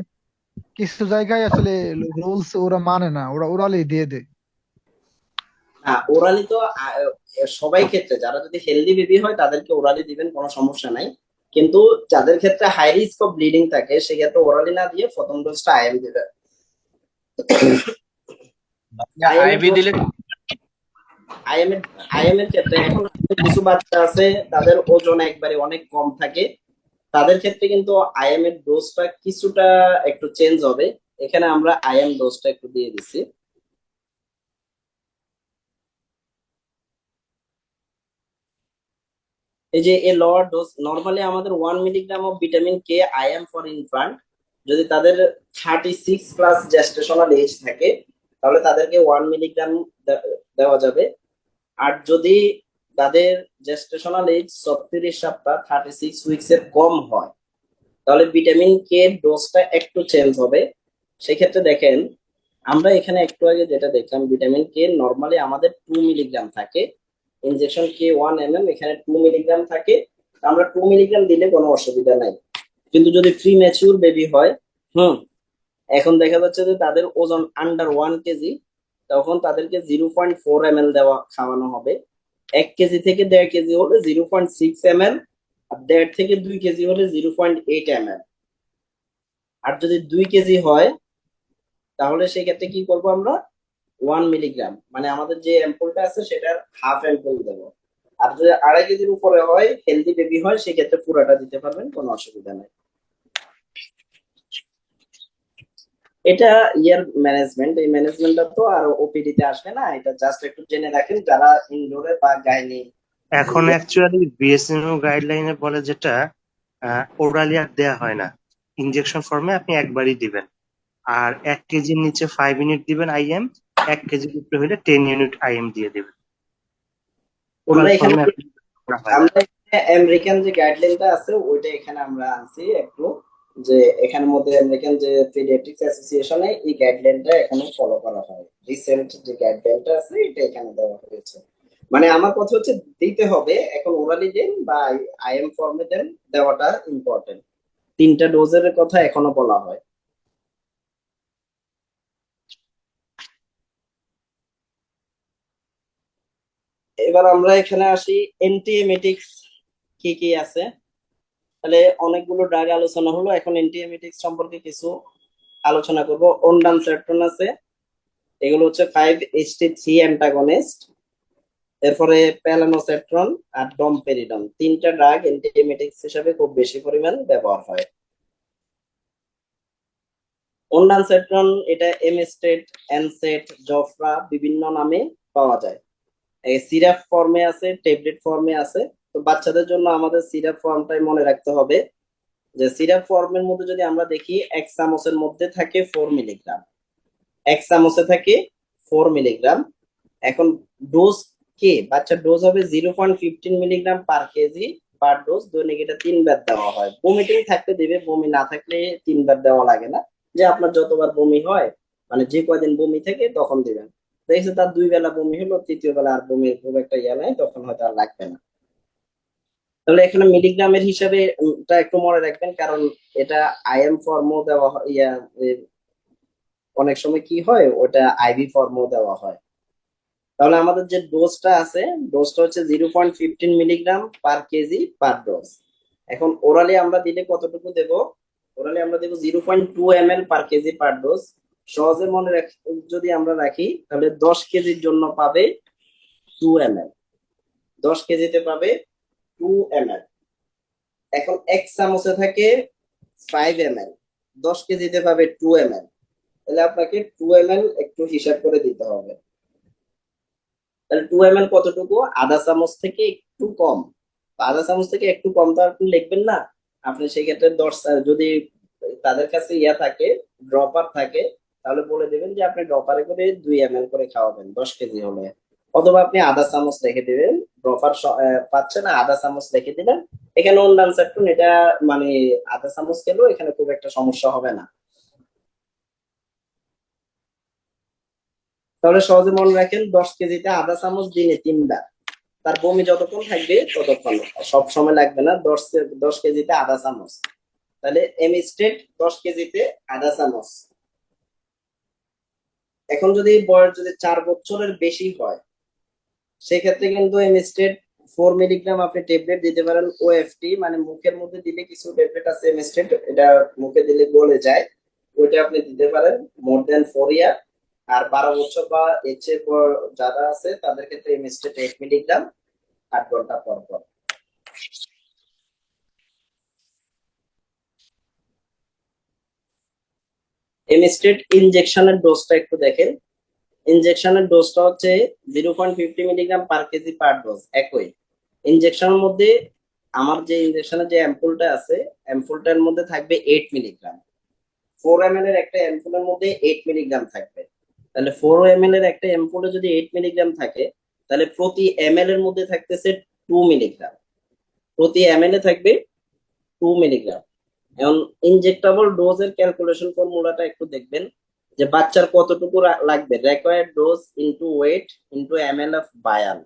কিছু জায়গায় আসলে রুলস ওরা মানে না, ওরা ওরালি দিয়ে দেয়। না, ওরালি তো সবাই ক্ষেত্রে, যারা যদি হেলদি বেবি হয় তাদেরকে ওরালি দিবেন, কোনো সমস্যা নাই। কিন্তু যাদের ক্ষেত্রে হাই রিস্ক অফ ব্লিডিং থাকে সেক্ষেত্রে ওরালি না দিয়ে প্রথম ডোজটা আইএম দিবেন। আইএম এর আইভি দিলে আইএম এর আইএম এর ক্ষেত্রে এখন কিছু বাচ্চা আছে তাদের ওজন একবারে অনেক কম থাকে, তাদের ক্ষেত্রে কিন্তু আইএম এর ডোজটা কিছুটা একটু চেঞ্জ হবে। এখানে আমরা আইএম ডোজটা একটু দিয়ে দিচ্ছি। এই যে এ লোয়ার ডোজ, নরমালি আমাদের 1 milligram of vitamin K IM for infant, যদি তাদের 36+ জেস্টেশনাল এজ থাকে তাহলে তাদেরকে 1 মিলিগ্রাম দেওয়া যাবে। আর যদি তাদের জেস্টেশনাল এজ 36 সপ্তাহ, 36 উইকস এর কম হয়, তাহলে ভিটামিন কে এর ডোজটা একটু চেঞ্জ হবে। সেক্ষেত্রে দেখেন, আমরা এখানে একটু আগে যেটা দেখলাম, ভিটামিন কে নরমালি আমাদের 2 মিলিগ্রাম থাকে, ইনজেকশন K1 mm এখানে 2 মিলিগ্রাম থাকে। আমরা 2 মিলিগ্রাম দিলে কোনো অসুবিধা নাই। কিন্তু যদি প্রি ম্যাচিউর বেবি হয়, হুম, এখন দেখা যাচ্ছে যে তাদের ওজন আন্ডার 1 কেজি, তখন তাদেরকে 0.4 ml দেওয়া খাওয়ানো হবে। 1 কেজি থেকে 1.5 কেজি হলে 0.6 ml, আর 1.5 থেকে 2 কেজি হলে 0.8 ml। আর যদি 2 কেজি হয় তাহলে সেই ক্ষেত্রে কি করব আমরা, 1 মিলিগ্রাম, মানে আমাদের যে অ্যাম্পুলটা আছে সেটার হাফ অ্যাম্পুল দেবো। আর যদি 2.5 কেজির উপরে হয়, হেলদি বেবি হয়, সেক্ষেত্রে পুরাটা দিতে পারবেন, কোনো অসুবিধা নেই। এটা ইয়ার ম্যানেজমেন্ট, এই ম্যানেজমেন্টটা তো আর ওপিডি তে আসবে না, এটা জাস্ট একটু জেনে রাখেন যারা ইনডোরে বা গাইনি। এখন অ্যাকচুয়ালি বিএসএমও গাইডলাইনে বলে যেটা ওরালি আর দেয়া হয় না, ইনজেকশন ফর্মে আপনি একবারই দিবেন। আর 1 কেজির নিচে 5 ইউনিট দিবেন আইএম, 1 কেজির উপরে হলে 10 ইউনিট আইএম দিয়ে দিবেন। আমরা ওরাল এখানে ফর্মে করা হয় না। আমরা এখানে আমেরিকান যে গাইডলাইনটা আছে ওইটা এখানে আমরা আনছি একটু, যে এখানের মধ্যে আমেরিকান যে পিডিয়াট্রিক্স অ্যাসোসিয়েশনে এই গাইডলাইনটা এখানে ফলো করা হয়। রিসেন্ট যে গাইডলাইনটা আছে এটা এখানে দেওয়া হয়েছে। মানে আমার কথা হচ্ছে দিতে হবে, এখন ওরালি দেন বা আইএম ফর্মে দেন, দেওয়াটা ইম্পর্টেন্ট। 3টা ডোজের কথা এখনো বলা হয়। এবার আমরা এখানে আসি, অ্যান্টিএমেটিক্স কি কি আছে। তাহলে অনেকগুলো ড্রাগ আলোচনা হলো, এখন অ্যান্টিএমেটিক্স সম্পর্কে কিছু আলোচনা করব। অনডানসেট্রন আছে, এগুলো হচ্ছে 5-HT3 অ্যান্টাগনিস্ট। এরপরে প্যালানোসেট্রন আর ডমপেরিডন, 3টা ড্রাগ অ্যান্টিএমেটিক্স হিসেবে খুব বেশি পরিমাণ ব্যবহার হয়। অনডানসেট্রন এটা এমস্টেট, এনসেট, জফরা বিভিন্ন নামে পাওয়া যায়। এই সিরাপ ফর্মে আছে, ট্যাবলেট ফর্মে আছে। তো বাচ্চাদের জন্য আমাদের সিরাপ ফর্মটাই মনে রাখতে হবে, যে সিরাপ ফর্মের মধ্যে যদি আমরা দেখি 1 চামচের মধ্যে থাকে 4 মিলিগ্রাম, 1 চামচে থাকে 4 মিলিগ্রাম। এখন ডোজ কে, বাচ্চার ডোজ হবে 0.15 মিলিগ্রাম পার কেজি পার ডোজ। দৈনিক এটা 3 বার দেওয়া হয়। বমিটিং থাকলে দেবে, বমি না থাকলে 3 বার দেওয়া লাগে না। যে আপনার যতবার বমি হয়, মানে যে কয়দিন বমি থাকে তখন দিবেন। দেখছে তার 2 বেলা বমি হলো, 3য় বেলা আর বমির খুব একটা ইয়া নাই, তখন হয়তো আর লাগবে না। তাহলে এখানে মিলিগ্রামের হিসাবে এটা একটু মনে রাখবেন, কারণ এটা আইএম ফর্মও দেওয়া হয়, অনেক সময় কি হয় ওটা আইভি ফর্মও দেওয়া হয়। তাহলে আমাদের যে ডোজটা আছে, ডোজটা হচ্ছে 0.15 মিলিগ্রাম পার কেজি পার ডোজ। এখন ওরালি আমরা দিলে কতটুকু দেব, ওরালি আমরা দেবো 0.2 ml পার কেজি পার ডোজ। সহজে মনে রাখ, যদি আমরা রাখি তাহলে 10 কেজির জন্য পাবে 2 ml, 10 কেজিতে পাবে 2 ml। এখন 1 চামচে থাকে 5 ml, 10 কেজিতে পাবে 2 ml। তাহলে আপনাকে 2 ml একটু হিসাব করে দিতে হবে। তাহলে 2 ml কতটুকু, আধা চামচ থেকে একটু কম। আধা চামচ থেকে একটু কম তো আপনি লিখবেন না, আপনি সেক্ষেত্রে 10, যদি তাদের কাছে ইয়া থাকে, ড্রপার থাকে, তাহলে বলে দেবেন যে আপনি ড্রপারে করে 2 ml করে খাওয়াবেন 10 কেজি হলে। অথবা আপনি আধা চামচ রেখে দিবেন, ড্রপার পাচ্ছে না, আধা চামচ রেখে দিলেন। এখানে অন্যান্য সেক্টর এটা, মানে আধা চামচ খেলেও এখানে খুব একটা সমস্যা হবে না। তাহলে সহজে মনে রাখেন, 10 কেজিতে আধা চামচ দিনে 3 বার। তার বমি যতক্ষণ থাকবে ততক্ষণ, সব সময় লাগবে না। 10 কেজিতে আধা চামচ, তাহলে এমস্টেট 10 কেজিতে আধা চামচ। এখন যদি বয়স যদি 4 বছরের বেশি হয়, সেক্ষেত্রে কিন্তু এমস্টেট 4 মিলিগ্রাম আপনি ট্যাবলেট দিতে পারেন। ওএফটি মানে মুখের মধ্যে দিলে কিছু ট্যাবলেট আছে এমস্টেট, এটা মুখে দিলে গলে যায়, ওইটা আপনি দিতে পারেন মোর দেন 4 ইয়ার। আর 12 বছর বা এর চেয়ে পর যারা আছে তাদের ক্ষেত্রে এমস্টেট 8 মিলিগ্রাম 8 ঘন্টা পর পর। এমস্টেট ইনজেকশনের ডোজটা একটু দেখেন। ইনজেকশনের ডোজটা হচ্ছে 0.50 মিলিগ্রাম পার কেজি পার ডোজ। একই ইনজেকশনের মধ্যে আমার যে ইনজেকশনের যে অ্যাম্পুলটা আছে, অ্যাম্পুলটার মধ্যে থাকবে 8 মিলিগ্রাম। 4 ml এর একটা অ্যাম্পুলের মধ্যে 8 মিলিগ্রাম থাকবে। তাহলে 4 ml এর একটা অ্যাম্পুলে যদি 8 মিলিগ্রাম থাকে, তাহলে প্রতি ml এর মধ্যে থাকতেছে 2 মিলিগ্রাম। প্রতি ml এ থাকবে 2 মিলিগ্রাম। এখন ইনজেক্টেবল ডোজের ক্যালকুলেশন ফর্মুলাটা একটু দেখবেন, যে বাচ্চার কতটুকু লাগবে, required dose into weight into ml of vial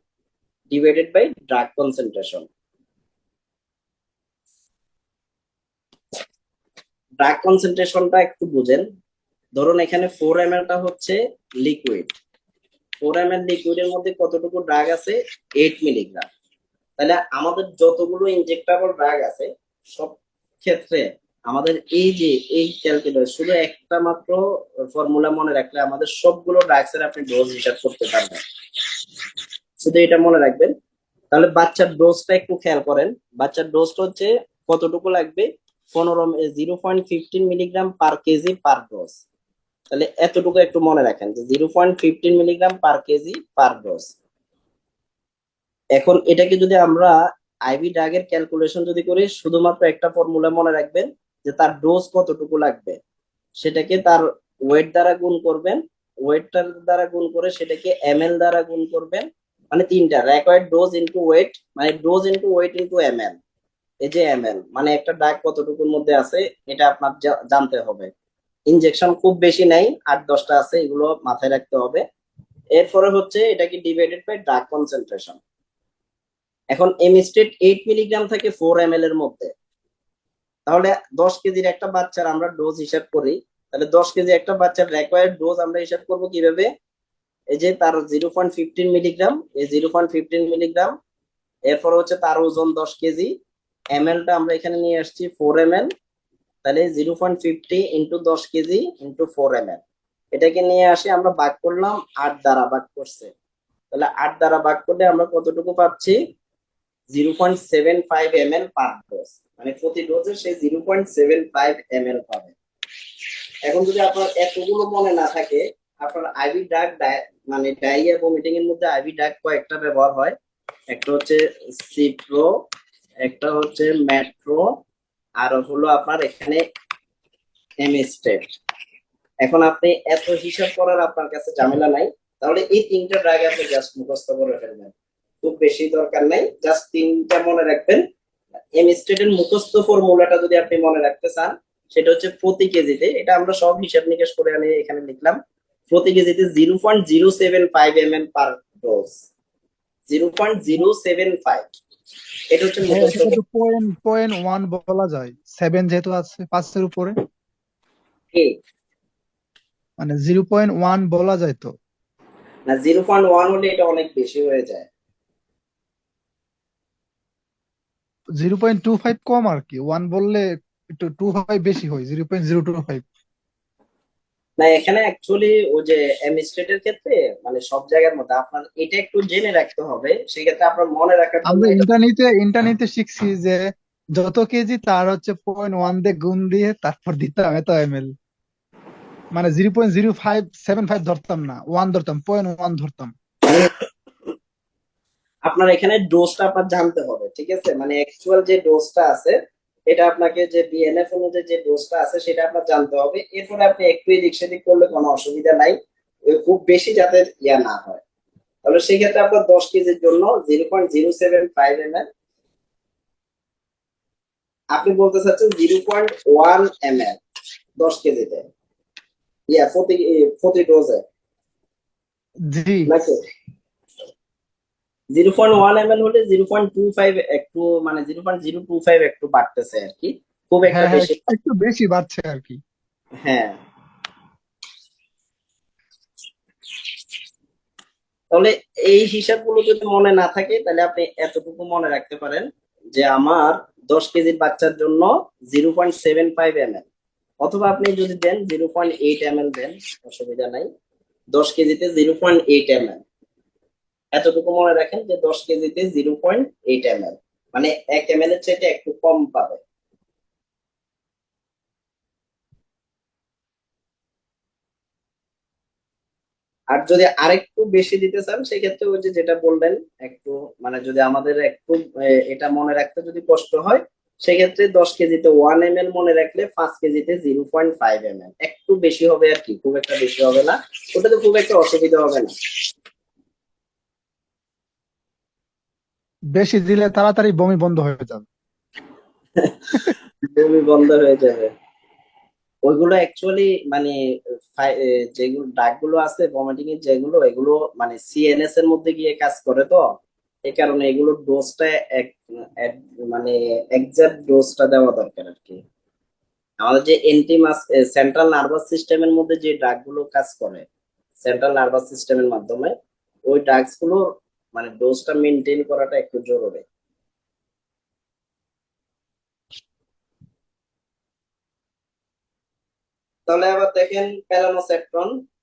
divided by drug concentration. Drug কনসেন্ট্রেশনটা একটু বুঝেন। ধরুন এখানে 4 ml টা হচ্ছে লিকুইড, 4 ml লিকুইডের মধ্যে কতটুকু ড্রাগ আছে, 8 মিলিগ্রাম। তাহলে আমাদের যতগুলো ইনজেক্টেবল ড্রাগ আছে সব ক্ষেত্রে আমাদের এই ক্যালকুলেটর শুধু একটা মাত্র ফর্মুলা মনে রাখলে আমাদের সবগুলো ড্রাগস এর আপনি ডোজ হিসাব করতে পারবেন। শুধু এটা মনে রাখবেন। তাহলে বাচ্চার ডোজটা একটু খেয়াল করেন। বাচ্চার ডোজটা হচ্ছে কতটুকু লাগবে, 0.15 মিলিগ্রাম পার কেজি পার ডোজ। তাহলে এতটুকু একটু মনে রাখেন যে 0.15 মিলিগ্রাম পার কেজি পার ডোজ। এখন এটাকে যদি আমরা আইভি ড্রাগের ক্যালকুলেশন যদি করি, শুধুমাত্র একটা ফর্মুলা মনে রাখবেন যে তার ডোজ কতটুকু লাগবে, সেটাকে তার ওয়েট দ্বারা গুণ করবেন, ওয়েটটার দ্বারা গুণ করে সেটাকে এমএল দ্বারা গুণ করবেন, মানে তিনটা রিকোয়ার্ড ডোজ ইনটু ওয়েট, মানে dose into weight into ml. এই যে এমএল মানে একটা ড্রাগ কতটুকুর মধ্যে আছে এটা আপনার জানতে হবে। ইনজেকশন খুব বেশি নাই, 8-10টা আছে, এগুলো মাথায় রাখতে হবে। এরপরে হচ্ছে এটাকে ডিভাইডেড বাই ড্রাগ কনসেন্ট্রেশন। এখন এমস্টেট 8 মিলিগ্রাম থেকে 4 ml এর মধ্যে। তাহলে 10 কেজির একটা বাচ্চার আমরা ডোজ হিসাব করি, তাহলে 10 কেজি একটা বাচ্চার রিকোয়ার্ড ডোজ আমরা হিসাব করব কিভাবে? এই যে তার 0.15 মিলিগ্রাম, এই 0.15 মিলিগ্রাম, এরপর হচ্ছে তার ওজন 10 কেজি, এমএলটা আমরা এখানে নিয়ে আসছি 4 ml, তাহলে 0.50 ইন্টু 10 কেজি ইন্টু 4 ml। এটাকে নিয়ে আসি আমরা ভাগ করলাম, 8 দ্বারা ভাগ করছে, তাহলে 8 দ্বারা ভাগ করলে আমরা কতটুকু পাচ্ছি? 0.75 ml পার ডোজ, মানে প্রতি ডোজে সে 0.75 ml পাবে। এখন যদি আপনার এতগুলো মনে না থাকে, আপনার আইভি ড্রাগ মানে ডায়রিয়া ভমিটিং এর মধ্যে আইভি ড্রাগ কয়েকটা ব্যবহার হয়। একটা হচ্ছে সিপ্রো, একটা হচ্ছে মেট্রো, আর হলো আপনার এখানে এমস্টেট। এখন আপনি এত হিসাব করার আপনার কাছে ঝামেলা নাই, তাহলে এই তিনটা ড্রাগ আপনি জাস্ট মুখস্থ করে ফেলবেন, খুব বেশি দরকার নাই, জাস্ট তিনটা মনে রাখবেন। এমস্টেটের মুখস্থ ফর্মুলাটা যদি আপনি মনে রাখতে চান, সেটা হচ্ছে প্রতি কেজিতে, এটা আমরা সব হিসাব নিকাশ করে আমি এখানে লিখলাম, প্রতি কেজিতে 0.075 ml পার ডোজ, 0.075। এটা হচ্ছে ভাইয়া মুখস্থ। এটাকে তো পয়েন্ট ওয়ান বলা যায়, 7 যেহেতু আছে 5-এর উপরে, কি মানে 0.1 বলা যায় তো। না, 0.1 হলে এটা অনেক বেশি হয়ে যায়। 0.25 কম আর কি, 1 বললে একটু 25 বেশি হয়, 0.025। না, এখানে অ্যাকচুয়ালি ওই যে এমস্টেটের ক্ষেত্রে মানে সব জায়গার মধ্যে আপনার এটা একটু জেনে রাখতে হবে, সেই ক্ষেত্রে আপনার মনে রাখার জন্য আমরা এটা। ইন্টারনেটে শিখছি যে যত কেজি তার হচ্ছে 0.1 দিয়ে গুণ দিয়ে তারপর দিতাম এত এমএল, মানে 0.0575 ধরতাম না, 1 ধরতাম, 0.1 ধরতাম। আপনার এখানে ডোজটা আপনার জানতে হবে, ঠিক আছে, মানে অ্যাকচুয়াল যে ডোজটা আছে এটা আপনাকে যে বিএনএফ অনুযায়ী যে ডোজটা আছে সেটা আপনার জানতে হবে। এরপরে আপনি একটু এদিক সেদিক করলে কোনো অসুবিধা নাই, খুব বেশি যাতে ইয়া না হয়। তাহলে সেই ক্ষেত্রে আপনার 10 কেজির জন্য 0.075 ml, আপনি বলতে চাচ্ছেন 0.1 ml 10 কেজিতে, ইয়া প্রতি প্রতি ডোজে জি। নাকি? 0.1 ml হলে 0.25 একটু, মানে 0.025 একটু বাড়তেছে আর কি, খুব একটা হ্যাঁ হ্যাঁ, বেশি। একটু বেশি বাড়ছে আর কি। হ্যাঁ, তাহলে এই হিসাবগুলো যদি মনে না থাকে তাহলে আপনি এতটুকু মনে রাখতে পারেন যে আমার 10 কেজির বাচ্চার জন্য 0.75 ml, অথবা আপনি যদি দেন 0.8 ml দেন, অসুবিধা নাই। 10 কেজিতে 0.8 ml, এতটুকু মনে রাখেন যে 10 কেজিতে 0.8 ml, মানে 1 ml এর চাইতে একটু কম পাবে। আর যদি আরেকটু বেশি দিতে চান সেক্ষেত্রে ওই যে যেটা বললেন, একটু মানে যদি আমাদের একটু এটা মনে রাখতে যদি কষ্ট হয়, সেক্ষেত্রে 10 কেজিতে 1 ml মনে রাখলে 5 কেজিতে 0.5 ml, একটু বেশি হবে আর কি, খুব একটা বেশি হবে না, ওটাতে খুব একটা অসুবিধা হবে না। বেশি দিলে তাড়াতাড়ি বমি বন্ধ হয়ে যাবে। বমি বন্ধ হয়ে যাবে। ওইগুলো অ্যাকচুয়ালি মানে যেগুলো ডাকগুলো আছে ভমিটিং এর যেগুলো, এগুলো মানে সিএনএস এর মধ্যে গিয়ে কাজ করে, তো এই কারণে এগুলোর ডোজটা মানে এক্সাক্ট ডোজটা দেওয়া দরকার আর কি। আমাদের যে সেন্ট্রাল নার্ভাস সিস্টেমের মধ্যে যে ড্রাগ গুলো কাজ করে সেন্ট্রাল নার্ভাস সিস্টেমের মাধ্যমে, ওই ড্রাগস গুলো মানে ডোজটা মেনটেন করাটা একটু জরুরি। তাহলে আবার দেখেন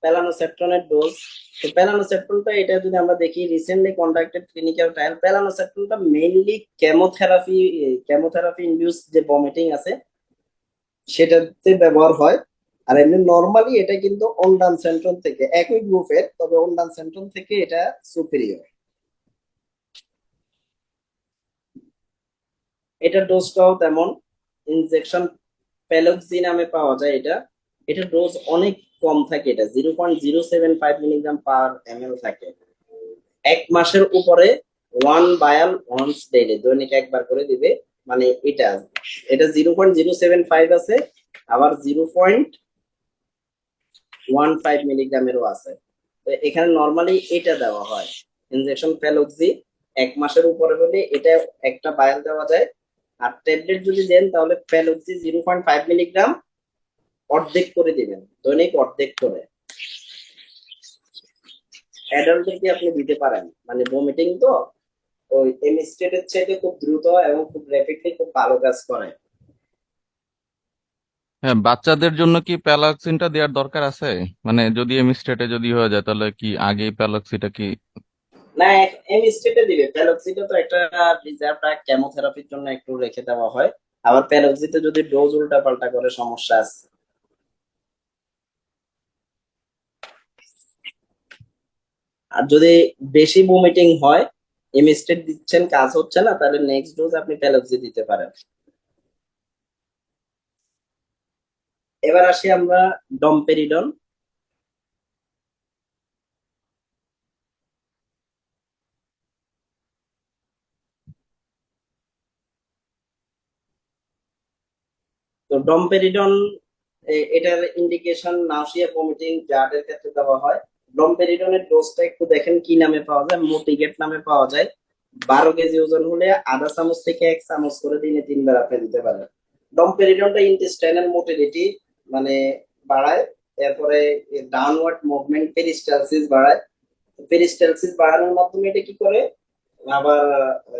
প্যালানোসেপ্ট্রনের ডোজ। তো প্যালানোসেপ্ট্রনটা, এটা যদি আমরা দেখি রিসেন্টলি কন্ডাক্টেড ক্লিনিক্যাল ট্রায়াল, প্যালানোসেপ্ট্রনটা মেইনলি কেমোথেরাপি ইনডিউস যে ভমিটিং আছে সেটাতে ব্যবহার হয়। আর এমনি নর্মালি এটা কিন্তু অনডানসেন্ট্রন থেকে একই গ্রুপের, তবে অনডানসেন্ট্রন থেকে এটা সুপিরিয়র। এটার ডোজটাও তেমন। ইনজেকশন প্যালোক্সি নামে পাওয়া যায় এটা। এটার ডোজ অনেক কম থাকে, এটা 0.075 মিলিগ্রাম/ml থাকে। 1 মাসের উপরে 1 ভায়াল ওয়ান্স ডেইলি, দৈনিক একবার করে দিবে। মানে এটা এটা 0.075 আছে, আবার 0.15 মিলিগ্রামেরও আছে। তো এখানে নর্মালি এটা দেওয়া হয় ইনজেকশন প্যালোক্সি। 1 মাসের উপরে হলে এটা একটা ভায়াল দেওয়া যায়। আর ট্যাবলেট যদি দেন তাহলে প্যালোক্সি 0.5 মিলিগ্রাম অর্ধেক করে দিবেন, দৈনিক অর্ধেক করে। অ্যাডাল্টদেরকে আপনি দিতে পারেন, মানে ভমিটিং তো ওই এমিস্টেটের চাইতে খুব দ্রুত এবং খুব র্যাপিডলি খুব ভালো কাজ করে। হ্যাঁ, বাচ্চাদের জন্য কি প্যালাক্সিনটা দেওয়ার দরকার আছে? মানে যদি এমিস্টেটে যদি হয়ে যায় তাহলে কি আগেই প্যালাক্সিটা কি? না, এমিস্টেটে দিবে। প্যালোক্সিটা তো একটা রিজার্ভ কেমোথেরাপির জন্য একটু রেখে দেওয়া হয়। আবার প্যালোক্সিতে যদি ডোজ উল্টা পাল্টা করে সমস্যা আছে। আর যদি বেশি ভমিটিং হয়, এমিস্টেট দিচ্ছেন কাজ হচ্ছে না, তাহলে নেক্সট ডোজ আপনি প্যালোক্সি দিতে পারেন। এবার আসি আমরা ডমপেরিডন। তো ডমপেরিডন এটার ইন্ডিকেশন নাউসিয়া, ভমিটিং, জার্ডের ক্ষেত্রে দেওয়া হয়। ডমপেরিডনের ডোজটা একটু দেখেন কি নামে পাওয়া যায়, মোটিগেট নামে পাওয়া যায়। 12 কেজি ওজন হলে আধা চামচ থেকে 1 চামচ করে দিনে 3 বার আপনি দিতে পারেন। ডমপেরিডনটা ইন্টেস্টাইনাল মোটিলিটি মানে বাড়ায়। এরপরে ডাউনওয়ার্ড মুভমেন্ট, পেরিস্টালসিস বাড়ায়। পেরিস্টালসিস বাড়ানোর মাধ্যমে এটা কি করে, আবার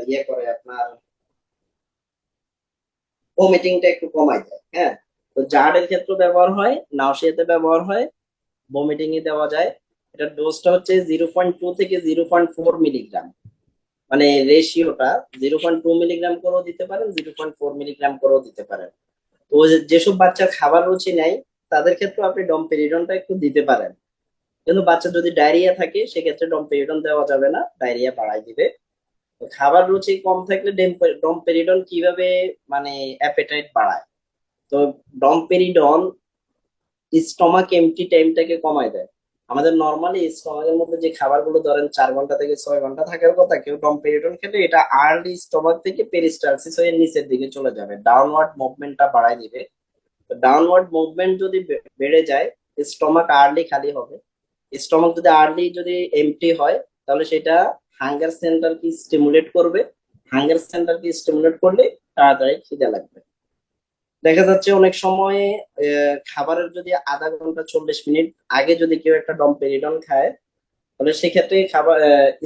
ইয়ে করে আপনার ভমিটিংটা একটু কমায় দেয়। হ্যাঁ, তো জার্ডের ক্ষেত্রে ব্যবহার হয়, নাউসিয়াতে ব্যবহার হয়, ভমিটিং এ দেওয়া যায়। এটার ডোজটা হচ্ছে 0.2 থেকে 0.4 মিলিগ্রাম, মানে রেশিওটা 0.2 মিলিগ্রাম করেও দিতে পারেন, 0.4 মিলিগ্রাম করেও দিতে পারেন। তো যেসব বাচ্চার খাবার রুচি নাই তাদের ক্ষেত্রে আপনি ডমপেরিডনটা একটু দিতে পারেন। কিন্তু বাচ্চা যদি ডায়রিয়া থাকে সেক্ষেত্রে ডমপেরিডন দেওয়া যাবে না, ডায়রিয়া বাড়াই দিবে। তো খাবার রুচি কম থাকলে ডমপেরিডন কিভাবে মানে অ্যাপেটাইট বাড়ায়? তো ডমপেরিডন স্টমাক এমটি টাইমটাকে কমায় দেয়। আমাদের নর্মালি স্টমাকের মধ্যে যে খাবারগুলো ধরেন 4 ঘন্টা থেকে 6 ঘন্টা থাকার কথা, কেউ ডমপেরিডন খেলে এটা আর্লি স্টমাক থেকে পেরিস্টালসিস হয়ে নিচের দিকে চলে যাবে, ডাউনওয়ার্ড মুভমেন্টটা বাড়ায় দিবে। ডাউনওয়ার্ড মুভমেন্ট যদি বেড়ে যায়, স্টমাক আর্লি খালি হবে। স্টমাক যদি আর্লি যদি এমটি হয়, তাহলে সেটা হাঙ্গার সেন্টারকে স্টিমুলেট করবে। হাঙ্গার সেন্টারকে স্টিমুলেট করলে তাড়াতাড়ি খিদে লাগবে। দেখা যাচ্ছে অনেক সময় খাবারের যদি আধা ঘন্টা 40 মিনিট আগে যদি কেউ একটা ডমপেরিডন খায়, তাহলে সেক্ষেত্রে খাবার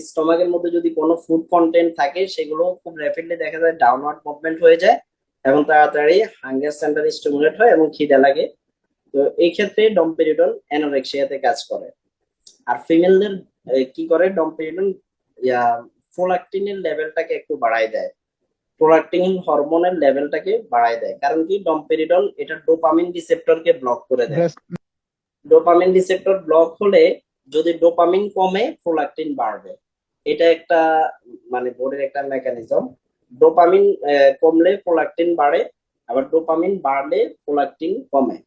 স্টমাকের মধ্যে যদি কোনো ফুড কন্টেন্ট থাকে সেগুলো খুব র্যাপিডলি দেখা যায় ডাউনওয়ার্ড মুভমেন্ট হয়ে যায় এবং তাড়াতাড়ি হাঙ্গার সেন্টার স্টিমুলেট হয় এবং খিদে লাগে। তো এই ক্ষেত্রে ডমপেরিডন অ্যানোরেক্সিয়াতে কাজ করে। আর ফিমেলদের কি করে ডমপেরিডন, প্রোলাক্টিনের লেভেলটাকে একটু বাড়ায় দেয়, প্রোলাক্টিন হরমোনের লেভেলটাকে বাড়ায় দেয়। কারণ কি, ডমপেরিডন এটা ডোপামিন রিসেপ্টরকে ব্লক করে দেয়। ব্রেস্ট ডোপামিন রিসেপ্টর ব্লক হলে যদি ডোপামিন কমে প্রোলাক্টিন বাড়বে। এটা একটা মানে বোর্ডের একটা মেকানিজম। ডোপামিন কমলে প্রোলাক্টিন বাড়ে, আবার ডোপামিন বাড়লে প্রোলাক্টিন কমে।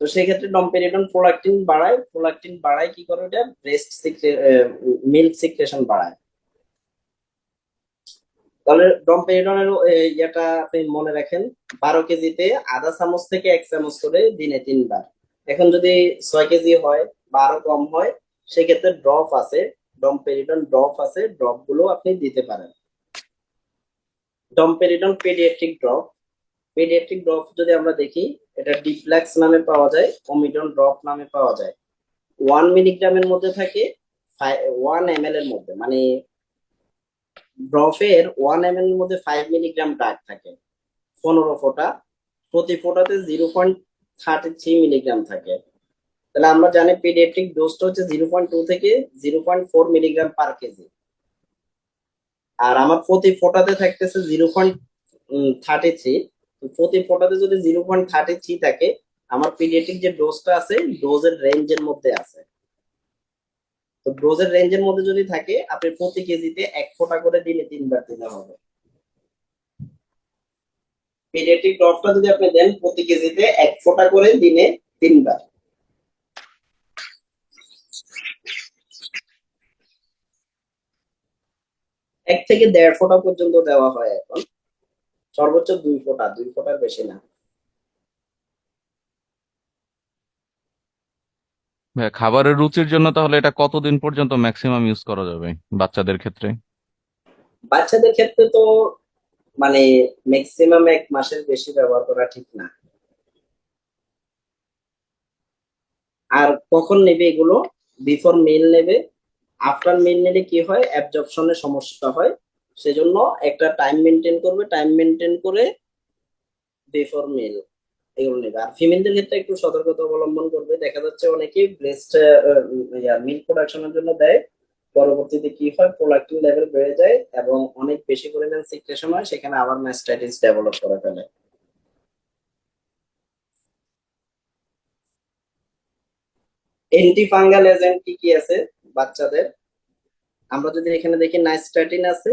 তো সেক্ষেত্রে ডমপেরিডন প্রোলাক্টিন বাড়ায় কি করে, ওটা ব্রেস্ট মিল্ক সিক্রেশন বাড়ায়। তাহলে ডমপেরিডনের ইয়েটা আপনি মনে রাখেন, 12 কেজিতে আধা চামচ থেকে 1 চামচ করে দিনে 3 বার। এখন যদি 6 কেজি হয় বা আরো কম হয়, সেক্ষেত্রে ড্রপ আছে, ডমপেরিডন ড্রপ আছে, ড্রপ গুলো আপনি দিতে পারেন। ডমপেরিডন পেডিয়াট্রিক ড্রপ যদি আমরা দেখি, এটা ডিপ্লাক্স নামে পাওয়া যায়, ওমিডন ড্রপ নামে পাওয়া যায়। 1 মিলিগ্রামের মধ্যে থাকে 1 ml এর মধ্যে, মানে ড্রপের 1 ml এর মধ্যে 5 মিলিগ্রাম ড্রাগ থাকে। 15 ফোঁটা, প্রতি ফোঁটাতে 33 মিলিগ্রাম থাকে। তাহলে আমরা জানি পিডিয়াট্রিক ডোজটা হচ্ছে 0.2 থেকে 0.4 মিলিগ্রাম পার কেজি। আর আমার প্রতি ফোঁটাতে থাকতেছে 0.33। প্রতি ফোঁটাতে যদি 0.33 থাকে, আমার পিডিয়াট্রিক যে ডোজটা আছে ডোজের রেঞ্জের মধ্যে আছে। তো ডোজের রেঞ্জের মধ্যে যদি থাকে, আপনি প্রতি কেজিতে 1 ফোঁটা করে দিনে 3 বার দিতে হবে। পিডিয়াট্রিক ড্রপটা যদি আপনি দেন প্রতি কেজিতে 1 ফোঁটা করে দিনে 3 বার। 1 থেকে 1.5 ফোঁটা পর্যন্ত দেওয়া হয় এখন। সর্বোচ্চ 2 ফোঁটা, 2 ফোঁটার বেশি না। খাবারের রুচির জন্য তাহলে এটা কতদিন পর্যন্ত ম্যাক্সিমাম ইউজ করা যাবে বাচ্চাদের ক্ষেত্রে? বাচ্চাদের ক্ষেত্রে তো মানে ম্যাক্সিমাম 1 মাসের বেশি ব্যবহার করা ঠিক না। আর কখন নেবে এগুলো? বিফোর মিল নেবে। আফটার মিল নিলে কি হয়, অ্যাবজর্পশনের সমস্যা হয়। সেজন্য একটা টাইম মেনটেন করবে, টাইম মেনটেন করে বিফোর মিল এগুলো নেবে। আর ফিমেলদের ক্ষেত্রে একটু সতর্কতা অবলম্বন করবে। দেখা যাচ্ছে অনেকেই ব্রেস্ট মিল্ক প্রোডাকশনের জন্য দেয়, পরবর্তীতে কি হয়, প্রোলাক্টিন লেভেল বেড়ে যায় এবং অনেক বেশি পরিমাণ সিক্রেশন হয়, সেখানে আবার ম্যাস্টাইটিস ডেভেলপ করে ফেলে। অ্যান্টি ফাঙ্গাল এজেন্ট কি কি আছে বাচ্চাদের? আমরা যদি এখানে দেখি, নাইস্টাটিন আছে,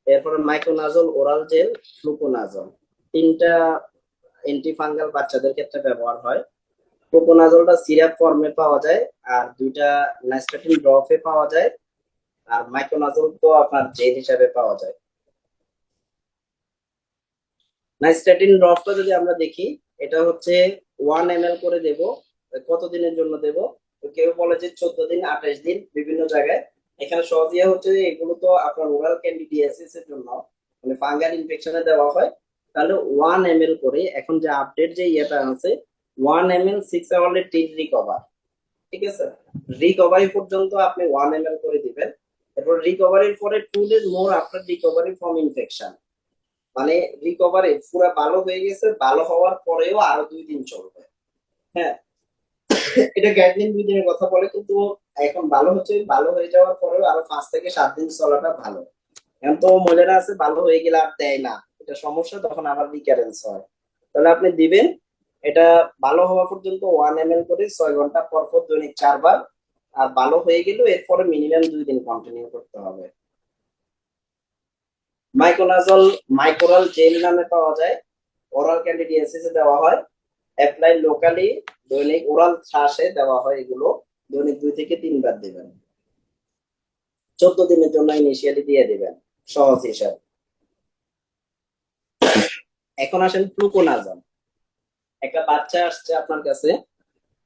এরপরে মাইক্রোনাজল ওরাল জেল, ফ্লুকোনাজল। 3টা অ্যান্টি ফাঙ্গাল বাচ্চাদের ক্ষেত্রে ব্যবহার হয়। ফ্লুকোনাজলটা সিরাপ ফর্মে পাওয়া যায়, আর 2টা নাইস্টাটিন ড্রপে পাওয়া যায়, আর মাইক্রোনাজল তো আপনার জেল হিসাবে পাওয়া যায়। নাইস্টাটিন ড্রপটা যদি আমরা দেখি, এটা হচ্ছে 1 ml করে দেব। কতদিনের জন্য দেব? তো কেউ বলে যে 14 দিন, 28 দিন, বিভিন্ন জায়গায়। এখানে সহজিয়া হচ্ছে যে এগুলো তো আপনার ওরাল ক্যান্ডিডিয়াসিস এর জন্য, মানে ফাঙ্গাল ইনফেকশনে দেওয়া হয়। তাহলে 1 ml করে, এখন যে আপডেট যে ইয়েটা আছে, 1 ml 6 আওয়ার টিল রিকভার। ঠিক আছে, রিকভারি পর্যন্ত আপনি 1 ml করে দিবেন। এরপর রিকভারির পরে 2 days more after recovery from infection, মানে রিকভারি পুরো ভালো হয়ে গেছে, ভালো হওয়ার পরেও আরো 2 দিন চলবে। হ্যাঁ, এটা গাইডলাইন 2 দিনের কথা বলে, কিন্তু এখন ভালো হচ্ছে, ভালো হয়ে যাওয়ার পরেও আরো 5 থেকে 7 দিন চলাটা ভালো। এখন তো মহিলারা আছে ভালো হয়ে গেলে আর দেয় না, এটা সমস্যা, তখন আবার রিকারেন্স হয়। তাহলে আপনি দিবেন এটা ভালো হওয়া পর্যন্ত 1 ml করে 6 ঘন্টা পর পর দৈনিক 4 বার। আর ভালো হয়ে গেলেও এরপরে মিনিমাম 2 দিন কন্টিনিউ করতে হবে। মাইক্রোনাজল মাইক্রোরাল জেল নামে পাওয়া যায়, ওরাল ক্যান্ডিডিয়াসিসে দেওয়া হয়। অ্যাপ্লাই লোকালি, দৈনিক ওরাল থ্রাশে দেওয়া হয়। এগুলো দৈনিক 2 থেকে 3 বার দিবেন। 14 দিনের জন্য ইনিশিয়ালি দিয়ে দিবেন, সহজ হিসাব। এখন আসেন ফ্লুকোনাজল। একটা বাচ্চা আসছে আপনার কাছে,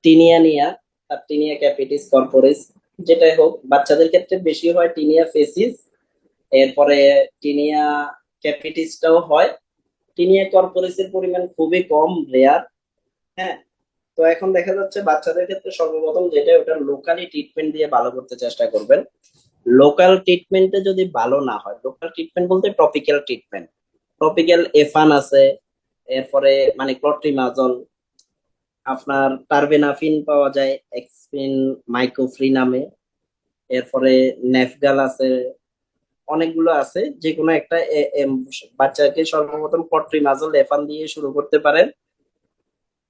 টিনিয়া নিয়া, তার টিনিয়া ক্যাপিটিস কর্পোরিস, যেটাই হোক, বাচ্চাদের ক্ষেত্রে বেশি হয় টিনিয়া ফেসিস, এরপরে টিনিয়া ক্যাপিটিসটাও হয়। টিনিয়া কর্পোরিসের পরিমাণ খুবই কম, রেয়ার। হ্যাঁ, তো এখন দেখা যাচ্ছে বাচ্চাদের ক্ষেত্রে সর্বপ্রথম যেটা, ওটা লোকালি ট্রিটমেন্ট দিয়ে ভালো করতে চেষ্টা করবেন। লোকাল ট্রিটমেন্টে যদি ভালো না হয়, লোকাল ট্রিটমেন্ট বলতে টপিক্যাল ট্রিটমেন্ট, টপিক্যাল এফান আছে, এরপরে মানে ক্লট্রিমাজল, আপনার টারবেনাফিন পাওয়া যায় এক্সপিন মাইক্রোফ্রি নামে, এরপরে নেফগাল আছে, অনেকগুলো আছে। যে কোনো একটা বাচ্চাকে সর্বপ্রথম ক্লট্রিমাজল এফান দিয়ে শুরু করতে পারেন।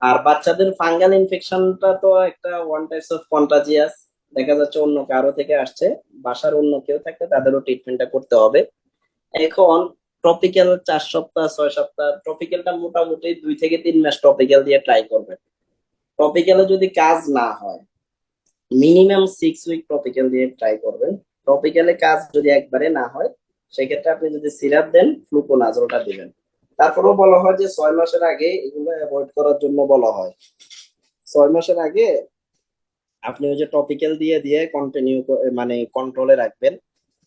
আর বাচ্চাদের ফাঙ্গাল ইনফেকশনটা তো একটা ওয়ান টাইপস অফ কন্টাজিয়াস, দেখা যাচ্ছে অন্য কারো থেকে আসছে, বাসার অন্য কেউ থাকলে তাদেরও ট্রিটমেন্টটা করতে হবে। এখন টপিক্যাল 4 সপ্তাহ 6 সপ্তাহ, টপিক্যালটা মোটামুটি 2 থেকে 3 মাস টপিক্যাল দিয়ে ট্রাই করবেন। টপিক্যালে যদি কাজ না হয়, মিনিমাম 6 উইক টপিক্যাল দিয়ে ট্রাই করবেন। টপিক্যালে কাজ যদি একবারে না হয়, সেক্ষেত্রে আপনি যদি সিরাপ দেন, ফ্লুকোনাজলটা দিবেন। তারপরেও বলা হয় যে 6 মাসের আগে এগুলো অ্যাভয়েড করার জন্য বলা হয়। 6 মাসের আগে আপনি ওই যে টপিক্যাল দিয়ে দিয়ে কন্টিনিউ, মানে কন্ট্রোলে রাখবেন।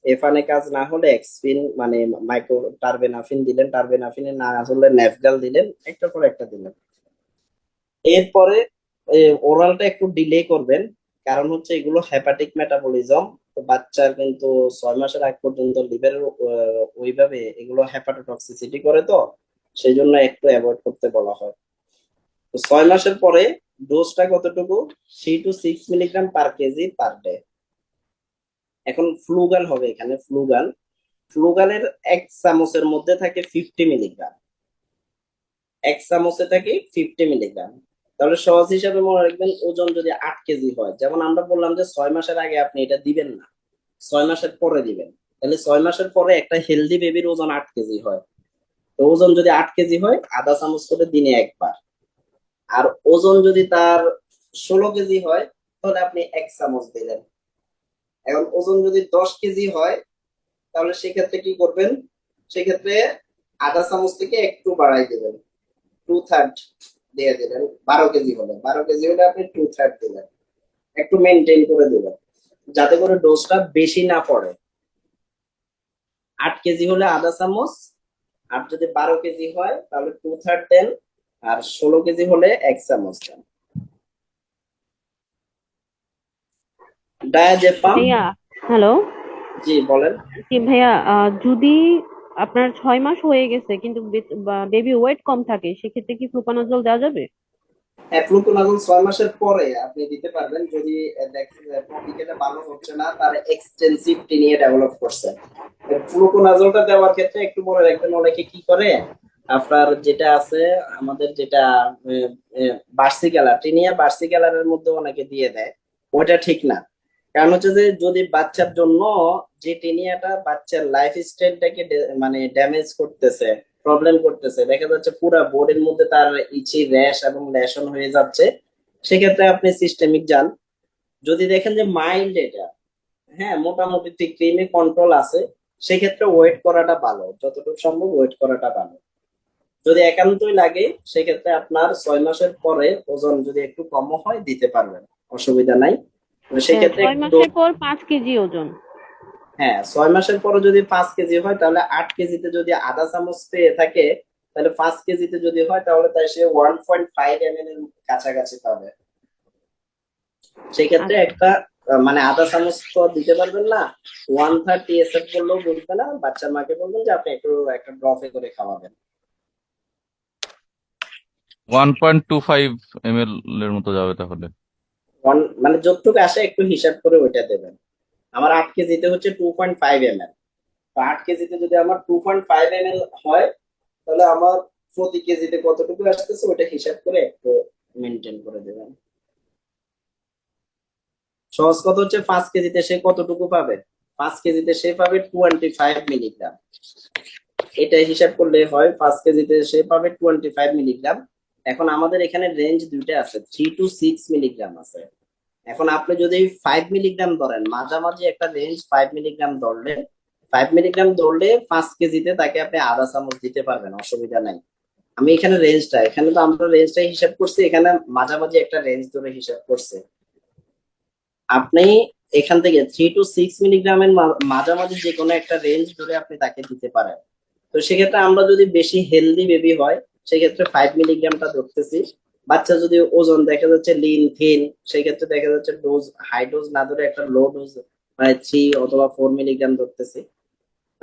এফানে কাজ না হলে এক্সপিন মানে মাইক্রো টারবেনাফিন দিলেন, টারবেনাফিনে না হলে নেফগাল দিলেন, একটার পর একটা দিলেন। এরপরে ওরালটা একটু ডিলে করবেন, কারণ হচ্ছে এগুলো হেপাটিক মেটাবলিজম। তো বাচ্চার কিন্তু 6 মাসের আগ পর্যন্ত লিভারের ওইভাবে এগুলো হেপাটোটক্সিসিটি করে, তো সেই জন্য একটু অ্যাভয়েড করতে বলা হয়। তো 6 মাসের পরে ডোজটা কতটুকু? 3 to 6 milligram per KG per day. এখন ফ্লুগাল হবে এখানে, ফ্লুগাল। ফ্লুগালের 1 চামচের মধ্যে থাকে 50 মিলিগ্রাম, 1 চামচে থাকে 50 মিলিগ্রাম। তাহলে সহজ হিসাবে মনে রাখবেন, ওজন যদি 8 কেজি হয়, যেমন আমরা বললাম যে 6 মাসের আগে আপনি এটা দিবেন না, 6 মাসের পরে দিবেন। তাহলে 6 মাসের পরে একটা হেলদি বেবির ওজন 8 কেজি হয়। তো ওজন যদি 8 কেজি হয়, আধা চামচ করে দিনে একবার। আর ওজন যদি তার 16 কেজি হয়, তাহলে আপনি 1 চামচ দিলেন। এখন ওজন যদি 10 কেজি হয়, তাহলে সেক্ষেত্রে কি করবেন? সেক্ষেত্রে আধা চামচ থেকে একটু বাড়াই দেবেন, 2/3 দিয়ে দিলেন। 12 কেজি হলে, 12 কেজি হলে আপনি 2/3 দিলেন, একটু মেনটেন করে দিবেন যাতে করে ডোজটা বেশি না পড়ে। 8 কেজি হলে আধা চামচ, আর যদি 12 কেজি হয় তাহলে 2/3 দেন, আর 16 কেজি হলে 1 চামচ দেন। ডায়াজেপাম। ভাইয়া, হ্যালো। জি বলেন। কি ভাইয়া, যদি আপনার 6 মাস হয়ে গেছে কিন্তু বেবি ওয়েট কম থাকে, সেক্ষেত্রে কি ফ্লুকোনাজল দেওয়া যাবে? হ্যাঁ, ফ্লুকোনাজল 6 মাসের পরে আপনি দিতে পারবেন, যদি দেখেন যে প্রতিকেলে ভালো হচ্ছে না, তার এক্সটেন্সিভ টিনিয়া ডেভেলপ করছে। ফ্লুকোনাজলটা দেওয়ার ক্ষেত্রে একটু মনে রাখবেন, অনেকে কি করে, আপনার যেটা আছে, আমাদের যেটা বার্সিক্যালার, টিনিয়া বার্সিক্যালারের মধ্যে অনেকে দিয়ে দেয়, ওইটা ঠিক না। কারণ হচ্ছে যে যদি বাচ্চার জন্য যে টিনিয়াটা বাচ্চার লাইফ স্টাইলটাকে মানে ড্যামেজ করতেছে, প্রবলেম করতেছে, দেখা যাচ্ছে পুরা বডির মধ্যে তার ইচি র্যাশ এবং লেশন হয়ে যাচ্ছে, সেক্ষেত্রে আপনি সিস্টেমিক যান। যদি দেখেন যে মাইল্ড এটা, হ্যাঁ মোটামুটি ক্রিমে কন্ট্রোল আছে, সেক্ষেত্রে ওয়েট করাটা ভালো, যতটুকু সম্ভব ওয়েট করাটা ভালো। যদি একান্তই লাগে, সেক্ষেত্রে আপনার 6 মাসের পরে ওজন যদি একটু কম হয় দিতে পারবেন, অসুবিধা নাই। তো সেক্ষেত্রে ছয় একটু মাসের পর 5 কেজি ওজন। হ্যাঁ, 6 মাসের পরে যদি 5 কেজি হয়, তাহলে 8 কেজিতে যদি আধা চামচ পেয়ে থাকে, তাহলে 5 কেজিতে যদি হয়, তাহলে তাই সে 1.5 ml এর কাছাকাছি পাবে। সেক্ষেত্রে আচ্ছা। একটা মানে আধা চামচ তো দিতে পারবেন না, 1/3 TSF বললেও বলবে না, বাচ্চার মাকে বলবেন যে আপনি একটু একটা ড্রপে করে খাওয়াবেন। 1.25 ml এর মতো যাবে তাহলে। মানে যতটুকু আসে একটু হিসাব করে ওইটা দেবেন। আমার 8 কেজিতে হচ্ছে 2.5 ml। তো 8 কেজিতে যদি আমার 2.5 ml হয়, তাহলে আমার প্রতি কেজিতে কতটুকু আসতেছে ওটা হিসাব করে একটু মেনটেন করে দেবেন। সহজ কথা হচ্ছে 5 কেজিতে সে কতটুকু পাবে? 5 কেজিতে সে পাবে 25 মিলিগ্রাম। এটা হিসাব করলে হয় 5 কেজিতে সে পাবে 25 মিলিগ্রাম। এখন আমাদের এখানে রেঞ্জ দুইটা আছে, 3 to 6 মিলিগ্রাম আছে। এখন আপনি যদি 5 মিলিগ্রাম ধরেন, মাঝামাঝি একটা রেঞ্জ 5 মিলিগ্রাম ধরলে, 5 কেজিতে তাকে আপনি আধা চামচ দিতে পারবেন, অসুবিধা নাই। আমি এখানে রেঞ্জটা, এখানে তো আমরা রেঞ্জটা হিসাব করছি, এখানে মাঝামাঝি একটা রেঞ্জ ধরে হিসাব করছে। আপনি এখান থেকে 3 to 6 মিলিগ্রামের মাঝামাঝি যে কোনো একটা রেঞ্জ ধরে আপনি তাকে দিতে পারেন। তো সেক্ষেত্রে আমরা যদি বেশি হেলদি বেবি হয়, সেক্ষেত্রে 5 মিলিগ্রামটা ধরতেছি। বাচ্চা যদি ওজন দেখা যাচ্ছে লিন থিন, সেক্ষেত্রে দেখা যাচ্ছে ডোজ হাই ডোজ না ধরে একটা লো ডোজ, মানে 3 অথবা 4 মিলিগ্রাম ধরতেছি।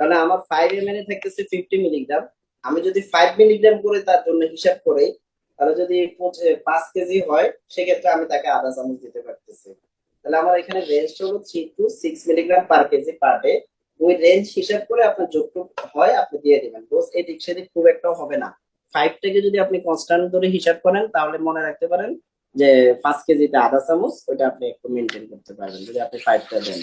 তাহলে আমার 5 ml এ থাকতেছে 50 মিলিগ্রাম। আমি যদি 5 মিলিগ্রাম করে তার জন্য হিসাব করি, তাহলে যদি 5 কেজি হয়, সেক্ষেত্রে আমি তাকে আধা চামচ দিতে পারতেছি। তাহলে আমার এখানে রেঞ্জ হলো 3 to 6 milligram per KG per day. ওই রেঞ্জ হিসাব করে আপনার যতটুকু হয় আপনি দিয়ে দিবেন, ডোজ এদিক সেদিক খুব একটা হবে না। 5 থেকে যদি আপনি কনস্ট্যান্ট ধরে হিসাব করেন, তাহলে মনে রাখতে পারেন যে 5 কেজিতে আধা চামচ, ওইটা আপনি একটু মেনটেন করতে পারবেন যদি আপনি 5টা দেন।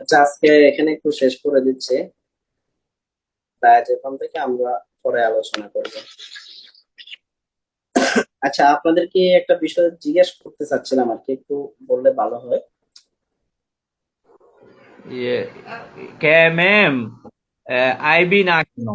আচ্ছা, আজকে এখানে একটু শেষ করে দিচ্ছি, এখন থেকে আমরা পরে আলোচনা করব। আচ্ছা, আপনাদেরকে একটা বিষয় জিজ্ঞেস করতে চাচ্ছিলাম আর কি, একটু বললে ভালো হয়। ইয়ে কে ম্যাম আইবি না কেন?